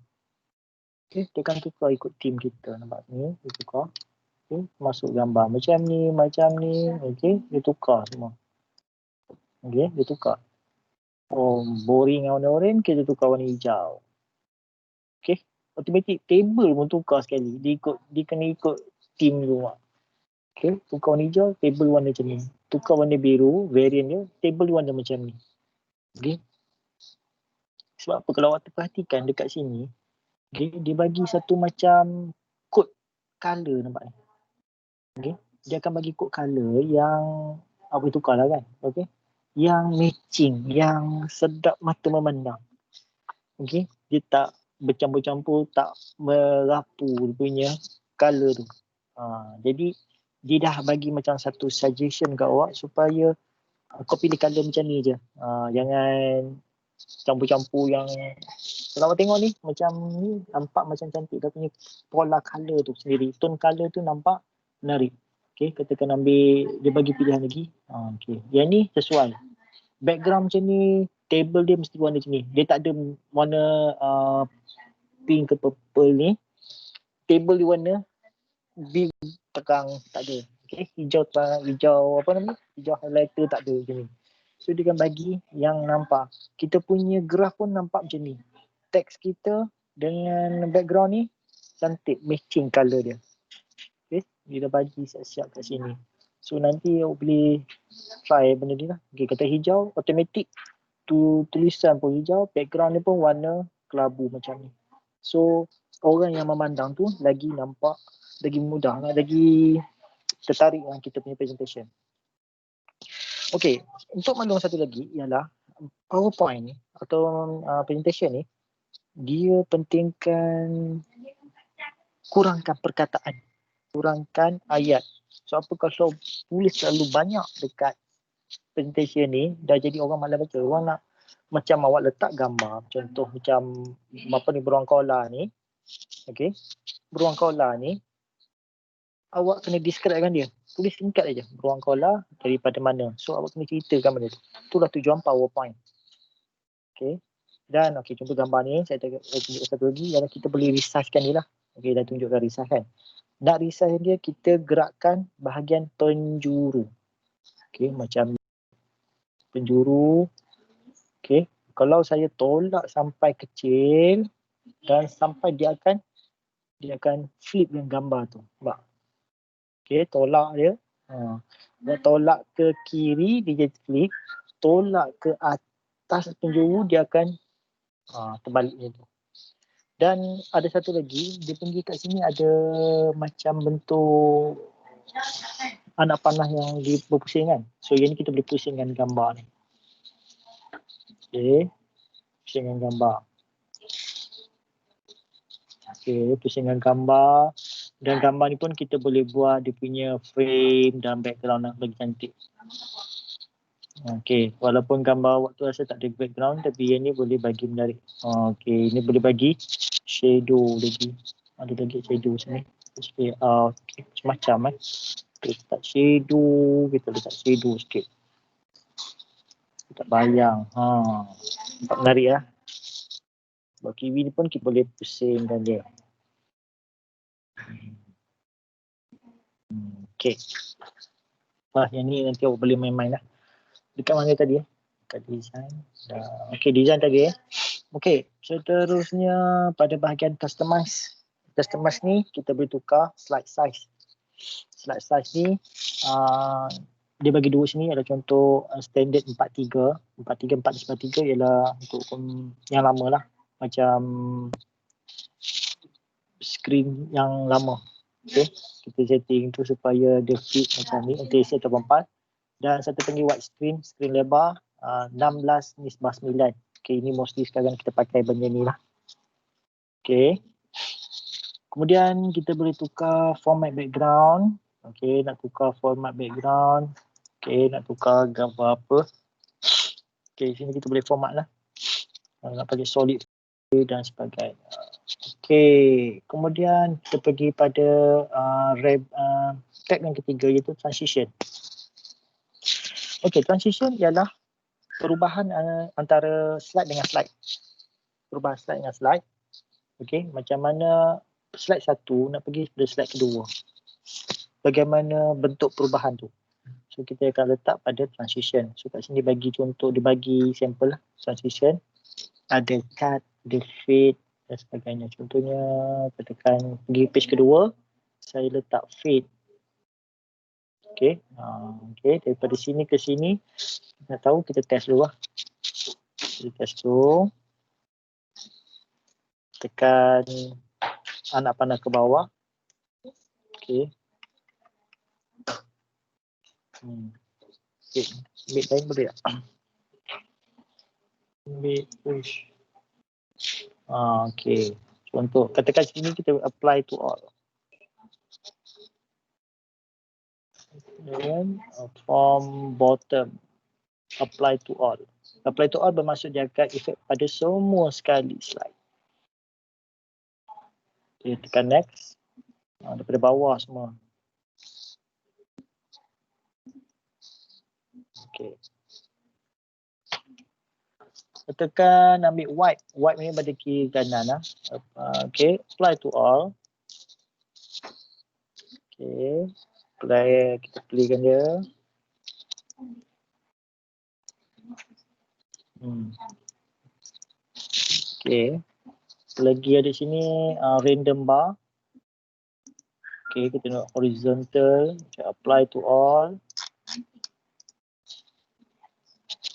Okey, dia akan tukar ikut theme kita. Nampak ni, dia tukar. Okey, masuk gambar macam ni. Okey, dia tukar semua. Okey, dia tukar. Boring warna orange, kita tukar warna hijau. Okey, automatic table pun tukar sekali. Dia kena ikut theme tu. Okey, tukar warna hijau, table warna macam ni. Tukar warna biru, variant dia, table warna macam ni. Okey. Sebab apa, kalau awak perhatikan dekat sini, okay, dia bagi satu macam kod color, nampak ni. Okey, dia akan bagi kod color yang apa tukar lah kan. Okey, yang matching, yang sedap mata memandang. Okey, dia tak bercampur-campur, tak merapu punya color tu. Jadi dia dah bagi macam satu suggestion kat awak supaya kau pilih color macam ni je. Jangan campur-campur yang kalau awak tengok ni macam ni nampak macam cantik, dia punya pola color tu sendiri, tone color tu nampak menarik. Okey, katakan ambil, dia bagi pilihan lagi. Okey, yang ni sesuai. Background macam ni, table dia mesti warna macam ni. Dia tak ada warna pink ke purple ni. Table dia warna big tegang, tak ada. Okey, hijau hijau highlighter tak ada macam ni. So dia akan bagi yang nampak. Kita punya graf pun nampak macam ni. Teks kita dengan background ni cantik, matching color dia. Okay, dia dah bagi siap-siap kat sini. So nanti awak boleh try benda ni lah. Okay, kata hijau, automatic tulisan pun hijau, background dia pun warna kelabu macam ni. So orang yang memandang tu lagi nampak, lagi mudah, lagi tertarik dengan kita punya presentation. Okey, untuk maklum satu lagi ialah PowerPoint ni atau presentation ni, dia pentingkan kurangkan perkataan, kurangkan ayat. So apa kalau tulis terlalu banyak dekat presentation ni, dah jadi orang malas baca. Orang nak macam awak letak gambar, contoh macam beruang koala ni. Okey, beruang koala ni awak kena describekan dia. Tulis singkat aja. Beruang koala daripada mana. So awak kena ceritakan benda tu. Itulah tujuan PowerPoint. Okay. Dan okay, contoh gambar ni saya tunjuk satu lagi yang kita boleh resizekan dia lah. Okay, dah tunjukkan resize kan. Nak resize dia, kita gerakkan bahagian penjuru. Okay, macam penjuru. Okay, kalau saya tolak sampai kecil dan sampai dia akan flip dengan gambar tu. Nampak? Okay, tolak dia. Tolak ke kiri dia jadi flip. Tolak ke atas penjuru dia akan terbalik macam tu. Dan ada satu lagi, dia pergi kat sini ada macam bentuk anak panah yang berpusing kan. So yang ni kita boleh pusingkan gambar ni. Okay, pusingkan gambar. Okay, pusingkan gambar. Dan gambar ni pun kita boleh buat dia punya frame dan background yang lagi cantik. Okay, walaupun gambar waktu rasa tak ada background tapi yang ni boleh bagi menarik. Okay, ini boleh bagi shadow lagi. Ada lagi shadow sini. Okay, macam-macam kita letak shadow, kita letak shadow sikit. Kita bayang. Nampak menarik lah. Sebab kiwi ni pun kita boleh pusingkan dia. Okay. Yang ni nanti awak boleh main-main lah. Dekat mana tadi? Dekat design. Okay, design tadi. Okay, seterusnya pada bahagian customize. Customize ni kita boleh tukar slide size. Slide size ni dia bagi dua sini ada contoh standard 43. 43, 443 ialah untuk yang lama lah. Macam screen yang lama. Okay, kita setting tu supaya dia fit macam ni, NTSC atau 4. Dan satu panggil wide screen, screen lebar 16:9. Okay, ini mostly sekarang kita pakai benda ni lah. Okay. Kemudian kita boleh tukar format background. Okay, nak tukar format background. Okay, nak tukar gambar apa. Okay, sini kita boleh format lah. Nak pakai solid dan sebagainya. Okay, kemudian kita pergi pada tab yang ketiga iaitu transition. Okay, transition ialah perubahan antara slide dengan slide. Perubahan slide dengan slide. Okay, macam mana slide satu nak pergi pada slide kedua. Bagaimana bentuk perubahan tu. So kita akan letak pada transition. So kat sini bagi contoh, dia bagi sampel lah. Transition. Ada cut, ada fade dan sebagainya. Contohnya katakan pergi page kedua, saya letak fade. Okay. Okay, daripada sini ke sini, nak tahu kita test dulu lah. Kita test dulu. Tekan anak panah ke bawah. Okay. Mid lain boleh tak? Mid push. Okay. Contoh, katakan sini kita apply to all. Dan from bottom, apply to all. Apply to all bermaksud dia akan efek pada semua sekali slide. Okay, tekan next. Daripada bawah semua. Okay. Tekan ambil white. White ni pada kiri kanan lah. Okay, apply to all. Okay, kita playkan dia. Okay, lagi ada sini random bar. Okay, kita nak horizontal. Apply to all.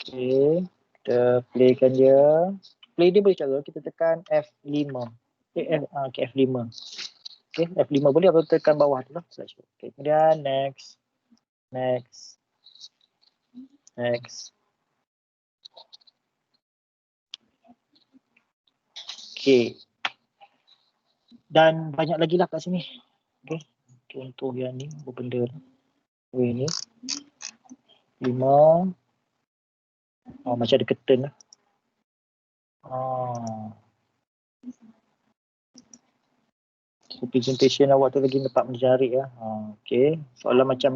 Okay, kita playkan dia. Play dia boleh cara kita tekan F5. Okay, F5. Okay, F5 boleh atau tekan bawah tu lah. Okay, kemudian next. Okay. Dan banyak lagi lah kat sini. Okay, contoh yang ni, apa benda ni. 5. Macam ada curtain lah. presentation awak tu lagi dapat menarik ya. Okey. Soalan macam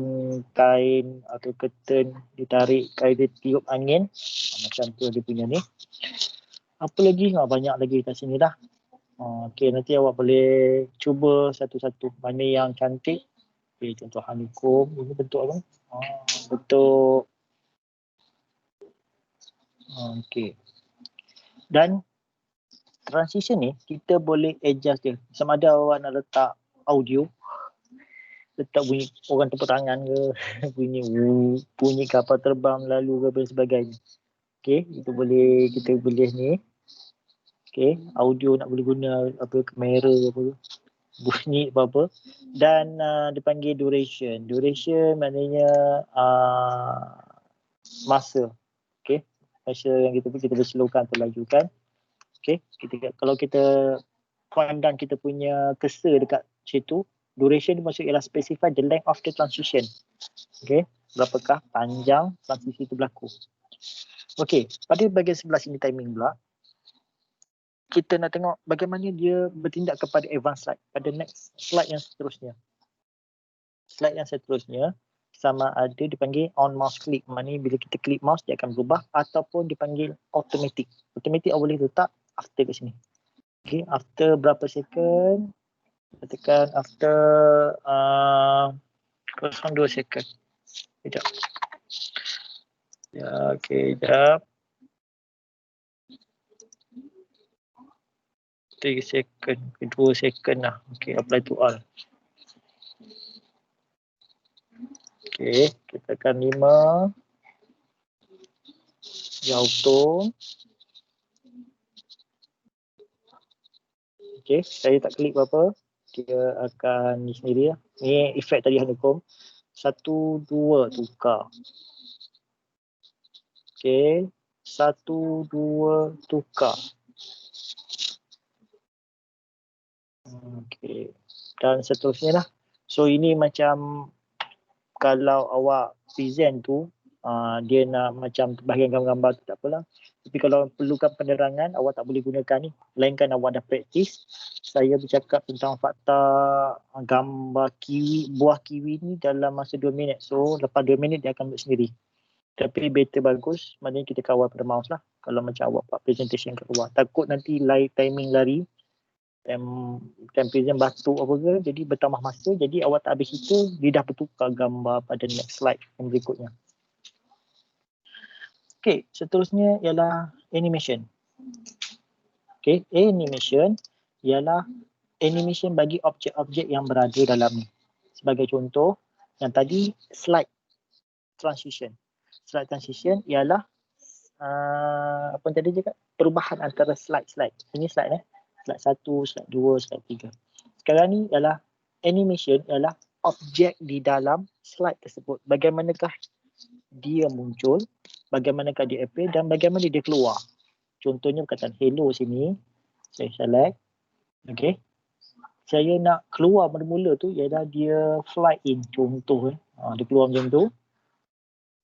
kain atau curtain ditarik, kain dia tiup angin. Macam tu dia punya ni. Apa lagi? Banyak lagi kat sini dah. Okey, nanti awak boleh cuba satu-satu mana yang cantik. Okey, contoh honeycomb. Ini bentuk apa? Bentuk. Okey. Dan transition ni kita boleh adjust dia. Sama ada awak nak letak audio, letak bunyi orang tepuk tangan ke, bunyi kapal terbang lalu ke dan sebagainya. Okey, kita boleh ni. Okey, audio nak boleh guna apa kamera apa bunyi apa-apa dan dipanggil duration. Duration maknanya masa. Okey, masa yang kita boleh slowkan atau lajukan. Okey, kalau kita pandang kita punya cursor dekat situ, duration maksud ialah specify the length of the transition. Okey, berapakah panjang transisi itu berlaku. Okey, pada bahagian sebelah sini timing pula, kita nak tengok bagaimana dia bertindak kepada advanced slide. Pada next slide yang seterusnya. Slide yang seterusnya sama ada dipanggil on mouse click. Maknanya bila kita klik mouse dia akan berubah ataupun dipanggil automatic. Automatic awak boleh letak after kat sini. Okay, after berapa second, tekan after 0.2 second. Sekejap. Ya, okay, sekejap. 3 second, 2 second lah. Okay, apply to all. Okay, kita akan 5. Dia auto. Okay, saya tak klik apa-apa. Dia akan ni sendiri lah. Ni efek tadi honeycomb. 1, 2 tukar. Okay, 1, 2 tukar. Okay, dan seterusnya lah. So ini macam kalau awak present tu, dia nak macam bahagian gambar-gambar tu tak apalah. Tapi kalau perlukan penerangan, awak tak boleh gunakan ni. Melainkan awak dah praktis. Saya bercakap tentang fakta gambar kiwi, buah kiwi ni dalam masa 2 minit. So lepas 2 minit dia akan buat sendiri. Tapi better bagus, maknanya kita kawal pada mouse lah. Kalau macam awak buat presentation kat luar. Takut nanti timing lari. Time present batuk apa ke, jadi bertambah masa, jadi awak tak habis itu, dia dah bertukar gambar pada next slide yang berikutnya. Okay, seterusnya ialah animation. Okay, animation ialah animation bagi objek-objek yang berada dalam ni. Sebagai contoh, yang tadi slide transition. Slide transition ialah apa yang tadi cakap? Perubahan antara slide-slide. Ini slide slide 1, slide 2, slide 3. Sekarang ni ialah animation ialah objek di dalam slide tersebut. Bagaimanakah dia muncul, bagaimanakah dia appear dan bagaimana dia keluar. Contohnya perkataan hello sini, saya select. Okay. Saya nak keluar mula-mula tu ialah dia fly in. Contoh dia keluar macam tu.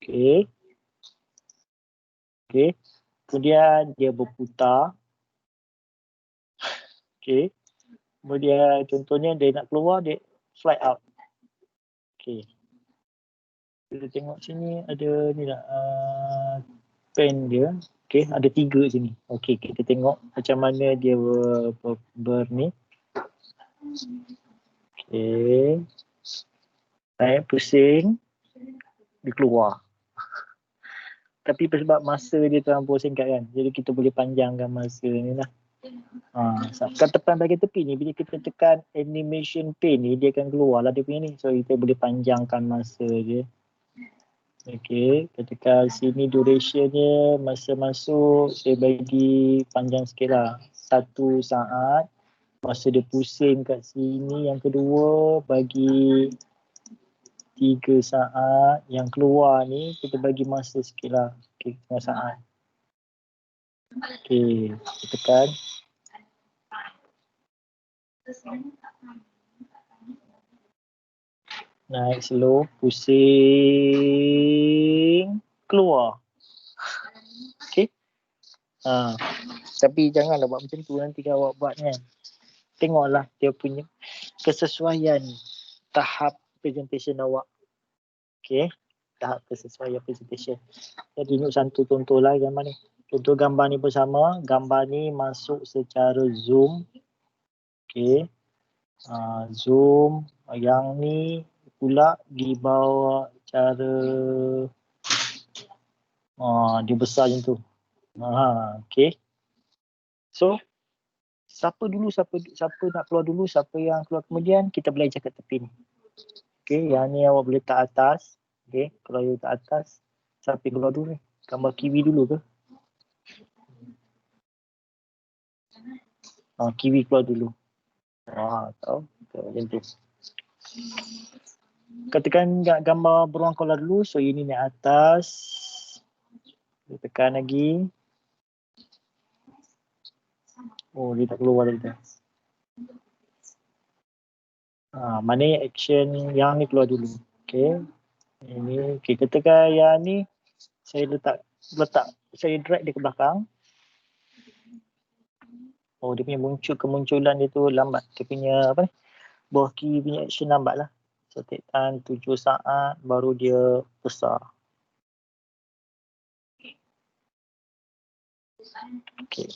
Okay. Okay. Kemudian dia berputar. Okay. Kemudian contohnya dia nak keluar, dia fly out. Okay. Kita tengok sini ada ni lah, pen dia. Okay, ada 3 sini. Okay, kita tengok macam mana dia ni. Okay. Naik pusing, dia keluar. Tapi sebab masa dia terlampau singkat kan, jadi kita boleh panjangkan masa ni lah. Kat depan bahagian tepi ni, bila kita tekan animation pane ni, dia akan keluar lah dia punya ni. So kita boleh panjangkan masa dia. Okay, ketika sini durationnya, masa masuk saya bagi panjang sikit lah. 1 saat. Masa dia pusing kat sini, yang kedua bagi 3 saat. Yang keluar ni kita bagi masa sikit lah. Okay, 3 saat. Okay, kita tekan. Naik slow, pusing, keluar. Okay. Tapi janganlah buat macam tu nanti kalau awak buat kan. tengoklah dia punya kesesuaian tahap presentation awak. Okay, tahap kesesuaian presentation. Jadi Nuk Santu contohlah gambar ni. Contoh gambar ni bersama, gambar ni masuk secara Zoom. Okay, Zoom. Yang ni pula dibawa cara dia besar macam tu. Okay. So, siapa nak keluar dulu, siapa yang keluar kemudian, kita belajar kat tepi ni. Okay, yang ni awak boleh letak atas. Okay, kalau you letak atas, siapa yang keluar dulu ni? Gambar kiwi dulu ke? Kiwi keluar dulu. Tahu. Macam tu. Katakan gambar beruang keluar dulu, so ini naik atas. Tekan lagi. Dia tak keluar lagi. Mana action yang ni keluar dulu. Okay. Ini, okay, katakan yang ni saya letak, saya drag dia ke belakang. Dia punya kemunculan dia tu lambat. Dia punya bawah kiri punya action lambat lah. So take time 7 saat baru dia besar. Okay.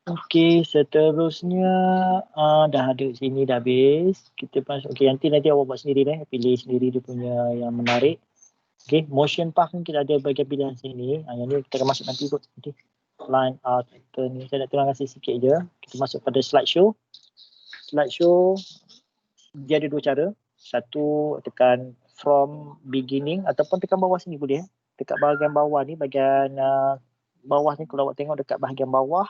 Okey, seterusnya dah ada sini dah habis. Kita masuk. Okey, nanti awak buat sendiri pilih sendiri dia punya yang menarik. Okey, motion path ni kita ada bahagian pilihan sini. Yang ni kita akan masuk nanti kot. Okey. Line art ni saya nak terang kasih sikit je. Kita masuk pada slideshow. Slideshow dia ada dua cara. Satu tekan from beginning ataupun tekan bawah sini boleh. Dekat bahagian bawah ni, bahagian bawah ni kalau awak tengok dekat bahagian bawah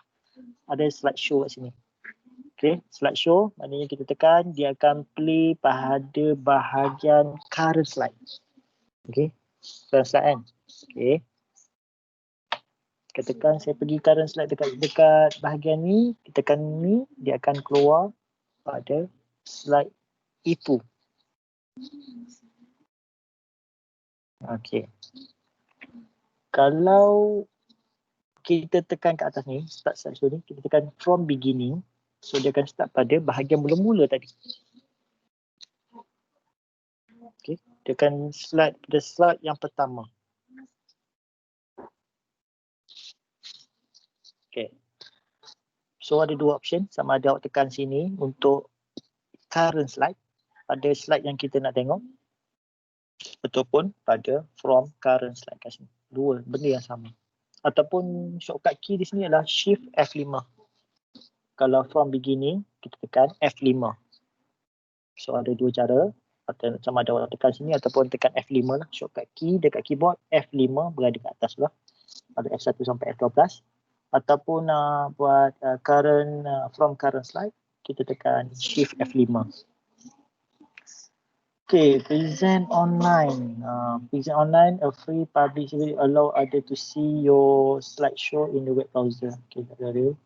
ada slideshow kat sini. Okay, slideshow maknanya kita tekan, dia akan play pada bahagian current slide. Okay, current slide kan. Okay. Kita tekan, saya pergi current slide dekat bahagian ni, kita tekan ni, dia akan keluar pada slide itu. Okay. Kalau kita tekan kat atas ni, start slideshow ni, kita tekan from beginning. So dia akan start pada bahagian mula-mula tadi. Okay, dia akan slide pada slide yang pertama. Okay. So ada dua option, sama ada awak tekan sini untuk current slide pada slide yang kita nak tengok ataupun pada from current slide kat sini. Dua benda yang sama. Ataupun shortcut key di sini adalah Shift F5. Kalau from beginning, kita tekan F5. So ada dua cara. Sama ada awak tekan sini ataupun tekan F5 lah. Shortcut key dekat keyboard F5 berada kat atas lah. Ada F1 sampai F12. Ataupun buat from current slide, kita tekan Shift F5. Okay, present online. Present online, a free publish will allow other to see your slideshow in the web browser. Okay, tak ada.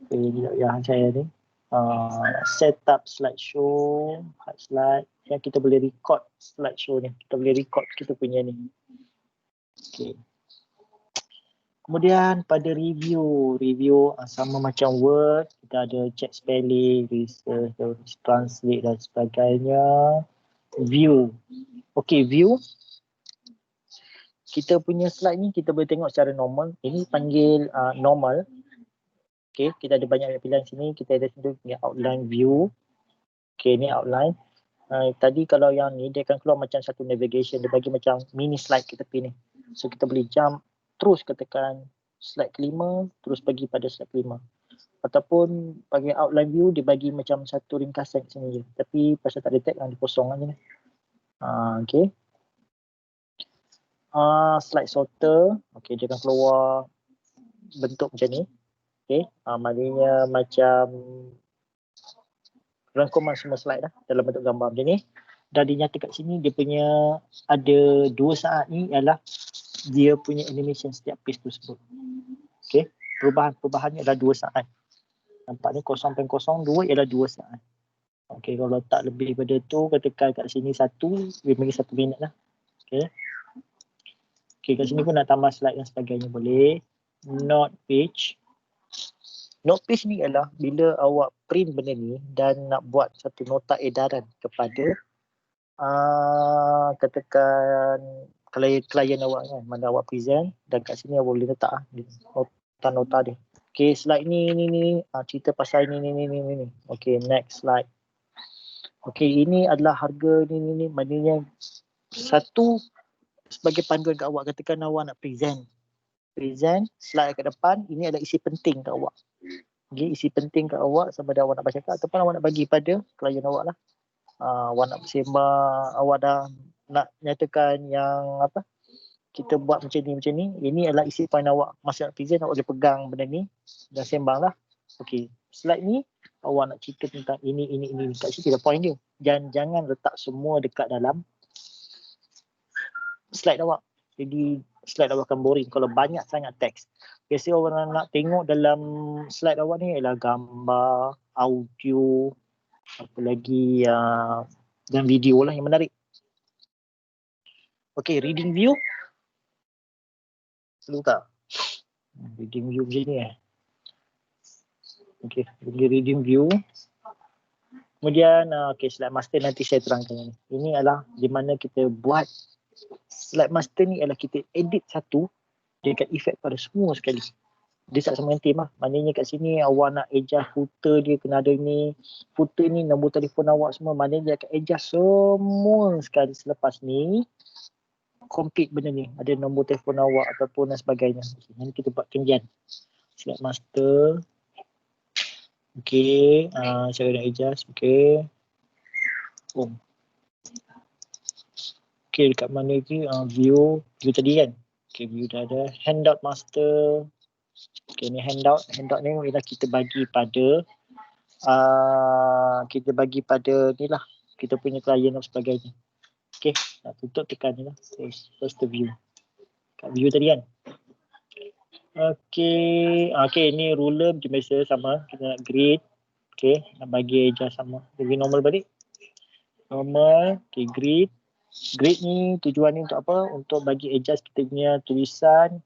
Okay, yang saya ni. Set up slideshow, hard slide. Yang kita boleh record slideshow ni. Kita boleh record kita punya ni. Okay. Kemudian pada review sama macam Word, kita ada check spelling, research, translate dan sebagainya. View. Okay, view. Kita punya slide ni kita boleh tengok secara normal. Ini panggil normal. Okay, kita ada banyak pilihan sini. Kita ada sini punya outline view. Okay, ni outline. Tadi kalau yang ni dia akan keluar macam satu navigation. Dia bagi macam mini slide kita pilih. So kita boleh jump terus ketekan slide kelima, terus pergi pada slide kelima. Ataupun bagi outline view, dia bagi macam satu ringkasan sini je. Tapi pasal tak ada tag, dia kosong aja ni. Okay. Slide sorter, okay, dia akan keluar bentuk macam ni. Okay, maknanya macam rangkuman semua slide dah dalam bentuk gambar macam ni. Dan dinyata kat sini dia punya ada 2 saat ni ialah dia punya animation setiap page tersebut. Okay, perubahannya adalah 2 saat. Nampak ni 0.02 ialah 2 saat. Okay, kalau tak lebih daripada tu, katakan kat sini 1, dia bagi 1 minit lah. Okay. Okay, kat sini pun nak tambah slide dan sebagainya boleh. Note page. Note page ni ialah bila awak print benda ni dan nak buat satu nota edaran kepada katakan klien awak kan, mana awak present, dan kat sini awak boleh letak nota-nota dia. Okay, slide ni cerita pasal ni. Okay, next slide. Okay, ini adalah harga ni, maknanya satu sebagai panduan kat awak. Katakan awak nak present slide kat depan, ini adalah isi penting kat awak. Okay, isi penting kat awak sama ada awak nak baca kat ataupun awak nak bagi pada klien awak lah. Awak nak bersembang, awak dah nak nyatakan yang apa, kita buat macam ni. Ini adalah isi poin awak. Masa nak present awak boleh pegang benda ni dan sembang lah. Okay, slide ni awak nak cerita tentang ini. Kat situ dah poin dia. Dan jangan letak semua dekat dalam slide awak. Jadi slide awak akan boring kalau banyak sangat teks. Biasa orang nak tengok dalam slide awak ni ialah gambar, audio, apa lagi dan video lah yang menarik. Okay, reading view. Perlu tak? Reading view macam ni Okay, reading view. Kemudian, okay, slide master nanti saya terangkan. Ini adalah di mana kita buat slide master ni ialah kita edit satu, dia akan efek pada semua sekali. Dia tak sama tim lah. Maknanya kat sini awak nak adjust footer dia kena ada ni. Footer ni nombor telefon awak semua. Maknanya dia akan adjust semua sekali. Selepas ni complete benda ni. Ada nombor telefon awak ataupun dan sebagainya. Okay, nanti kita buat kenjian. Slide master. Okay. Cara nak adjust. Okay. Okay, dekat mana lagi? View tadi kan? Okay, view dah ada. Handout master. Okay, ni handout. Handout ni ialah kita bagi pada ni lah. Kita punya klien dan sebagainya. Okay, nak tutup tekan ni lah. First the view. Kat view tadi kan? Okay, ni ruler macam biasa sama. Kita nak grid. Okay, nak bagi adjust sama. Jadi normal balik. Normal. Okay, grid. Grid ni tujuan ni untuk apa? Untuk bagi adjust kita punya tulisan,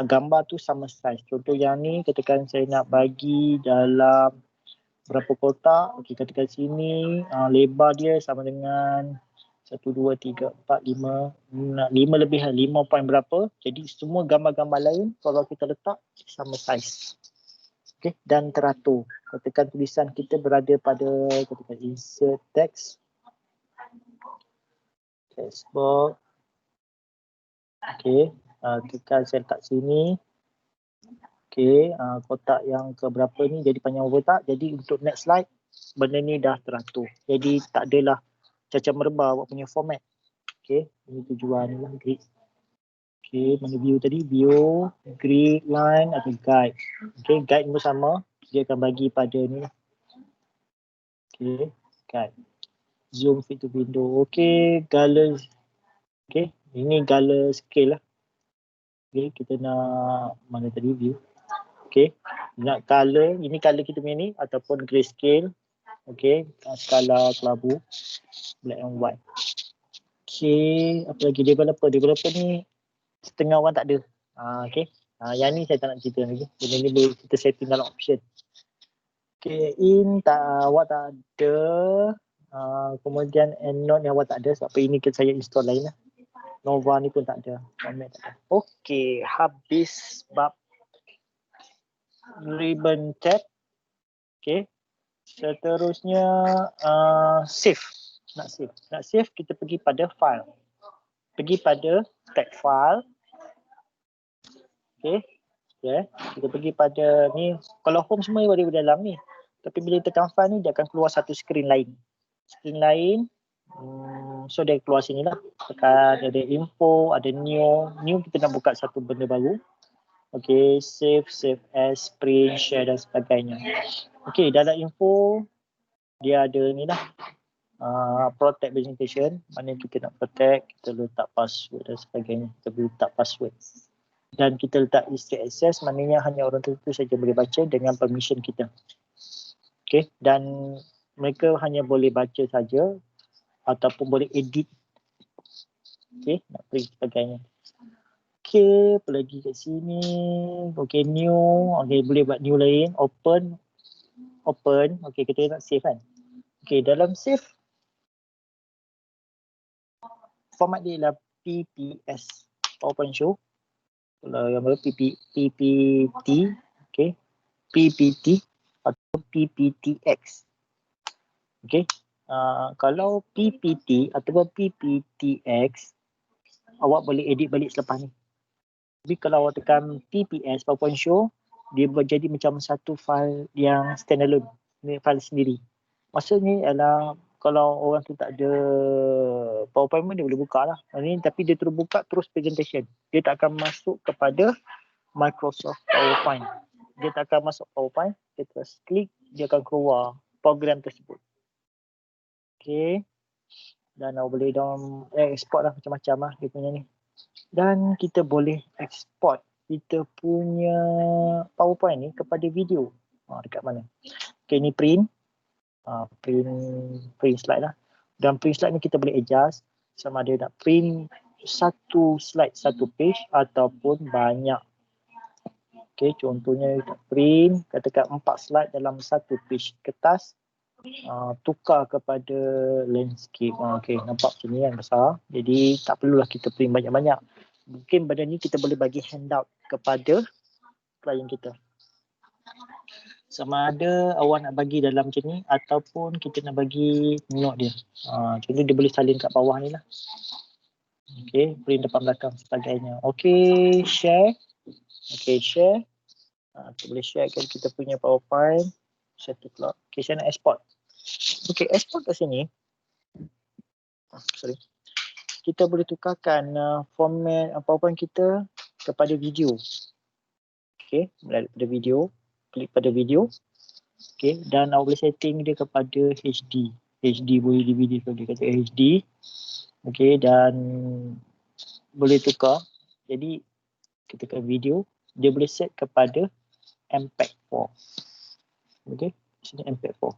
gambar tu sama size. Contoh yang ni, katakan saya nak bagi dalam berapa kotak. Okay, katakan sini lebar dia sama dengan 1, 2, 3, 4, 5. 5 lebih 5 point berapa. Jadi semua gambar-gambar lain kalau kita letak sama size. Okay, dan teratur. Katakan tulisan kita berada pada, katakan insert text. Facebook. Okay, tekan saya letak sini. Okay, kotak yang keberapa ni jadi panjang berapa tak. Jadi untuk next slide, benda ni dah teratur. Jadi tak adalah cacat merebah awak punya format. Okay, ini tujuan lah grid. Okay, mana view tadi? View, grid, line atau guide. Okay, guide pun sama. Dia akan bagi pada ni. Okay, guide. Zoom fit to window. Okay, color. Okay, ini color scale lah. Okay, kita nak mana tadi view. Okay, nak color, ini color kita punya ni ataupun grayscale. Okay, skala kelabu, black and white. Okay, apa lagi developer ni setengah orang tak ada. Okay, yang ni saya tak nak cerita lagi. Benda ni boleh kita setting dalam option. Okay, awak tak ada. Kemudian EndNote yang awak tak ada sebab ini saya install lain lah. Nova ni pun tak ada. Okay, habis bab ribbon tab. Okay, seterusnya save. Nak save kita pergi pada file. Pergi pada tab file. Okay, kita pergi pada ni. Kalau home semua ada di dalam ni. Tapi bila tekan file ni dia akan keluar satu screen lain. So dia keluar sini lah. Tekan ada info, ada new kita nak buka satu benda baru. Okay, save as, print, share dan sebagainya. Okay, dalam info dia ada ni lah. Protect presentation. Mana kita nak protect, kita letak password dan sebagainya. Kita boleh letak password. Dan kita letak restrict access, maknanya hanya orang tertentu saja boleh baca dengan permission kita. Okay, dan mereka hanya boleh baca saja ataupun boleh edit. Okay, nak print sebagainya. Okey, apa lagi kat sini? Okey, new. Okey, boleh buat new lain. Open. Okey, kita nak save kan? Okey, dalam save, format dia ialah PPS. PowerPoint show. Kalau yang baru PPT. Okey. PPT atau PPTX. Okey. Kalau PPT ataupun PPTX, awak boleh edit balik selepas ni. Tapi kalau awak tekan PPS, PowerPoint Show, dia jadi macam satu file yang standalone, file sendiri. Maksudnya ialah kalau orang tu tak ada PowerPoint pun dia boleh buka lah. Tapi dia terus buka terus presentation. Dia tak akan masuk kepada Microsoft PowerPoint. Dia tak akan masuk PowerPoint, dia terus klik, dia akan keluar program tersebut. Okay. Dan awak boleh export lah macam-macam lah dia punya ni. Dan kita boleh export kita punya PowerPoint ni kepada video. Dekat mana? Okay, ni print. Print slide lah. Dan print slide ni kita boleh adjust sama ada nak print satu slide, satu page ataupun banyak. Okay, contohnya kita print katakan 4 slide dalam satu page kertas. Tukar kepada landscape. Okay, nampak macam ni kan besar. Jadi tak perlulah kita print banyak-banyak. Mungkin benda ni kita boleh bagi handout kepada klien kita. Sama ada awak nak bagi dalam macam ni ataupun kita nak bagi note dia. Contoh dia boleh salin kat bawah ni lah. Okay, print depan belakang sebagainya. Okay, share. Okay, share. Kita boleh sharekan kita punya PowerPoint. Share to cloud. Okay, saya nak export. Okay, export kat sini. Kita boleh tukarkan format PowerPoint kita kepada video. Okay, mulai daripada video. Klik pada video. Okay, dan awak boleh setting dia kepada HD. HD boleh DVD kalau dia kata HD. Okay, dan boleh tukar. Jadi, ketika video, dia boleh set kepada MPEG-4. Okay, sini MPEG-4.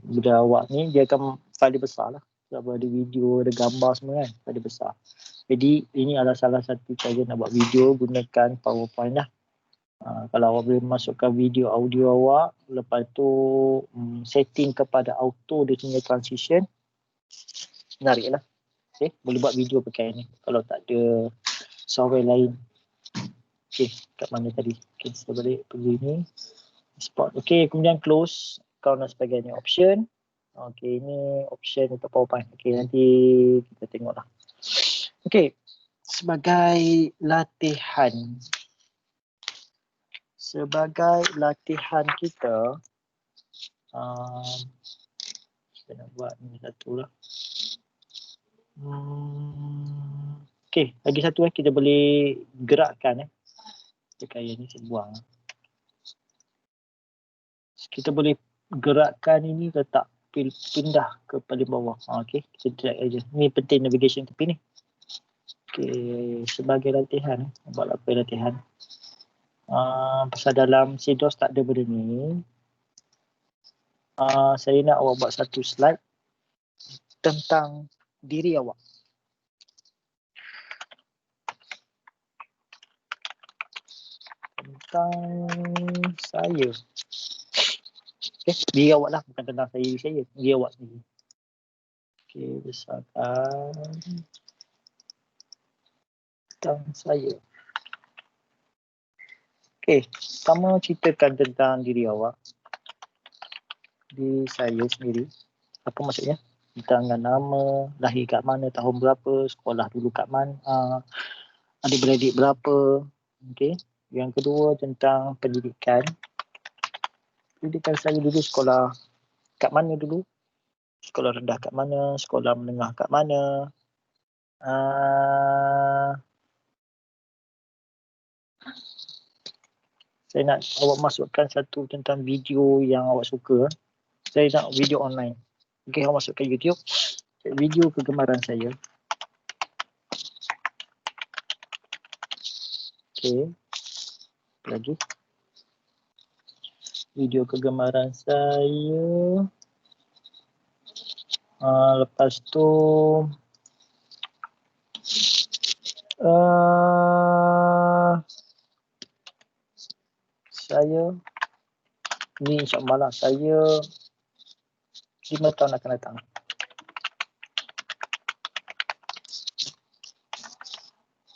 Bila awak ni, dia akan file dia besar lah. Sebab ada video, ada gambar semua kan, file dia besar. Jadi, ini adalah salah satu cara nak buat video gunakan PowerPoint lah. Kalau awak boleh masukkan video audio awak, lepas tu setting kepada auto dia punya transition, menarik lah. Okay, boleh buat video pakai ni kalau tak ada software lain. Okay, kat mana tadi? Okay, saya balik pergi ni. Export. Okay, kemudian close account dan sebagainya. Option. Okay, ini option untuk PowerPoint. Okay, nanti kita tengok lah. Okay, sebagai latihan kita, kita nak buat ni satu lah. Okay, lagi satu kita boleh gerakkan. Kaya ni saya buang. Kita boleh gerakkan ini letak pindah ke paling bawah. Okay, kita drag aja. Ni penting navigation tepi ni. Okay, sebagai latihan, buat apa latihan? Pasal dalam CDOS tak ada benda ni. Saya nak awak buat satu slide tentang diri awak. Tentang saya. Okay, diri awak lah, bukan tentang saya. Diri awak sendiri. Okay, besarkan tentang saya. Okay, pertama ceritakan tentang diri awak. Diri saya sendiri. Apa maksudnya? Tentang nama, lahir kat mana, tahun berapa, sekolah dulu kat mana, adik-beradik berapa. Okay. Yang kedua tentang pendidikan. Pendidikan saya dulu sekolah kat mana dulu? Sekolah rendah kat mana, sekolah menengah kat mana. Saya nak awak masukkan satu tentang video yang awak suka. Saya nak video online. Okay, awak masukkan YouTube. Video kegemaran saya. Okay. Lagi. Video kegemaran saya. Lepas tu Saya ni insyaAllah lah, saya 5 tahun akan datang.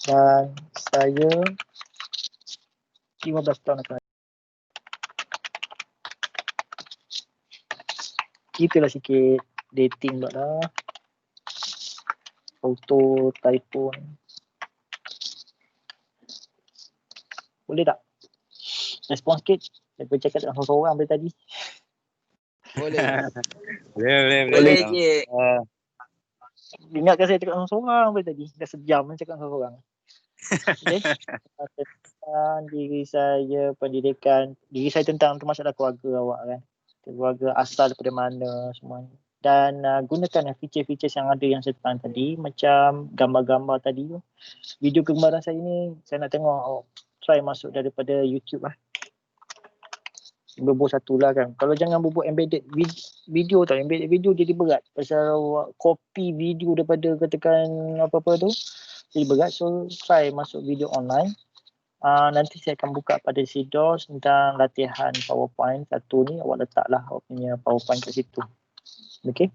Dan saya 15 tahun akan datang. Itulah sikit dating pula lah. Foto, telefon. Boleh tak? Respon sikit. Saya cakap dengan seorang dari tadi. Boleh. Boleh je. Ingatkan saya cakap dengan seorang dari tadi. Dah sejam cakap dengan seorang. Okay. Tentang diri saya, pendidikan. Diri saya tentang masalah keluarga awak kan. Keluarga asal daripada mana semuanya. Dan gunakan feature-feature yang ada yang saya tentang tadi. Macam gambar-gambar tadi tu. Video kegemaran saya ni, saya nak tengok try masuk daripada YouTube lah. Berbuat satu lah kan. Kalau jangan berbuat embedded video tau. Embedded video jadi berat. Pasal copy video daripada katakan apa-apa tu. Jadi berat. So try masuk video online. Nanti saya akan buka pada CDOS tentang latihan PowerPoint. Satu ni awak letaklah awak punya PowerPoint kat situ. Okay.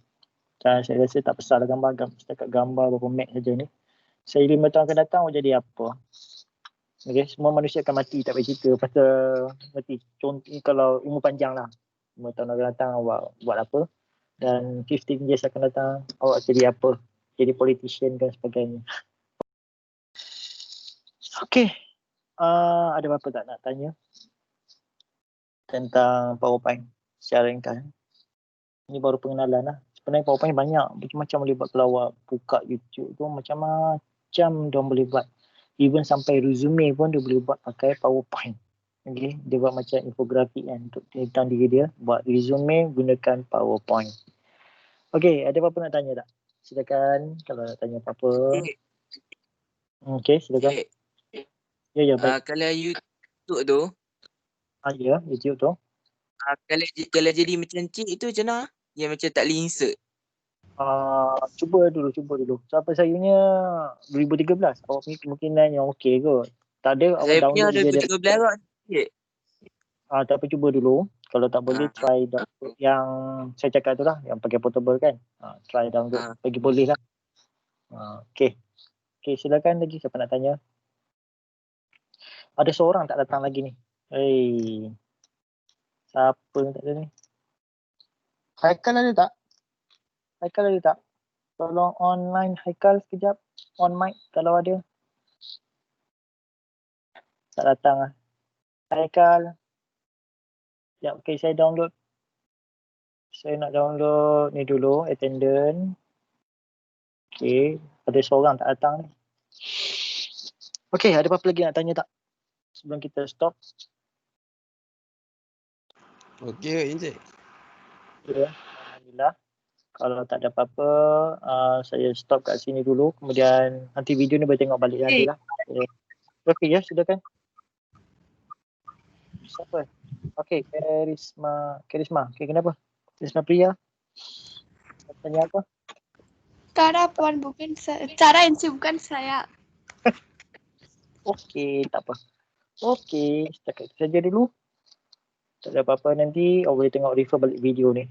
Dan saya rasa tak besar lah gambar. Setakat gambar berapa meg saja ni. Saya 5 tahun akan datang awak jadi apa? Okay, semua manusia akan mati, tak payah cerita pasal mati. Contoh kalau umur panjang lah. 5 tahun akan datang awak buat apa. Dan 15 years akan datang awak jadi apa. Jadi politician dan sebagainya. Okay. Ada apa tak nak tanya tentang PowerPoint secara ringkas? Ini baru pengenalan lah. Sebenarnya PowerPoint banyak. Macam-macam boleh buat. Kalau awak buka YouTube tu macam-macam dia boleh buat. Even sampai resume pun dia boleh buat pakai PowerPoint. Okay. Dia buat macam infografik kan untuk tentang diri dia. Buat resume gunakan PowerPoint. Okay, ada apa-apa nak tanya tak? Silakan kalau nak tanya apa-apa. Okay, silakan. Ya, baik. Kalau YouTube tu. Ya, YouTube tu. Kalau jadi macam cik tu macam mana? Yang macam tak boleh insert. Cuba dulu. Sampai sayanya 2013. Awak punya kemungkinan yang okey ke? Tak ada, awak Saya punya download je dia. 2013 kot. Tapi cuba dulu. Kalau tak boleh, try download yang saya cakap tu lah. Yang pakai portable kan. Try download. Bagi boleh lah. Okay, silakan lagi. Siapa nak tanya? Ada seorang tak datang lagi ni. Siapa yang tak ada ni? Haikal ada tak? Tolong online Haikal sekejap. On mic kalau ada. Tak datang lah. Haikal. Ya, okay, saya download. Saya nak download ni dulu, attendance. Okay, ada seorang tak datang ni. Okay, ada apa-apa lagi nak tanya tak? Sebelum kita stop. Okey, Encik. Ya, alhamdulillah. Kalau tak ada apa-apa, saya stop kat sini dulu. Kemudian nanti video ni boleh tengok balik nanti lah. Okay, ya, silakan. Siapa? Okay, Karisma. Okay, kenapa? Karisma Priya. Tanya apa? Cara Puan bukan saya. Cara NC bukan saya. Okay, tak apa. Okay, setakat itu saja dulu. Tak ada apa-apa nanti, awak boleh tengok refer balik video ni.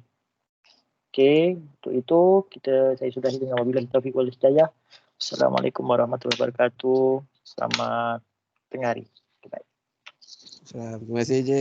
Okay, untuk itu saya sudahi dengan wabillahi taufiq wal hidayah. Assalamualaikum warahmatullahi wabarakatuh. Selamat tengah hari. Bye. Terima kasih, Encik.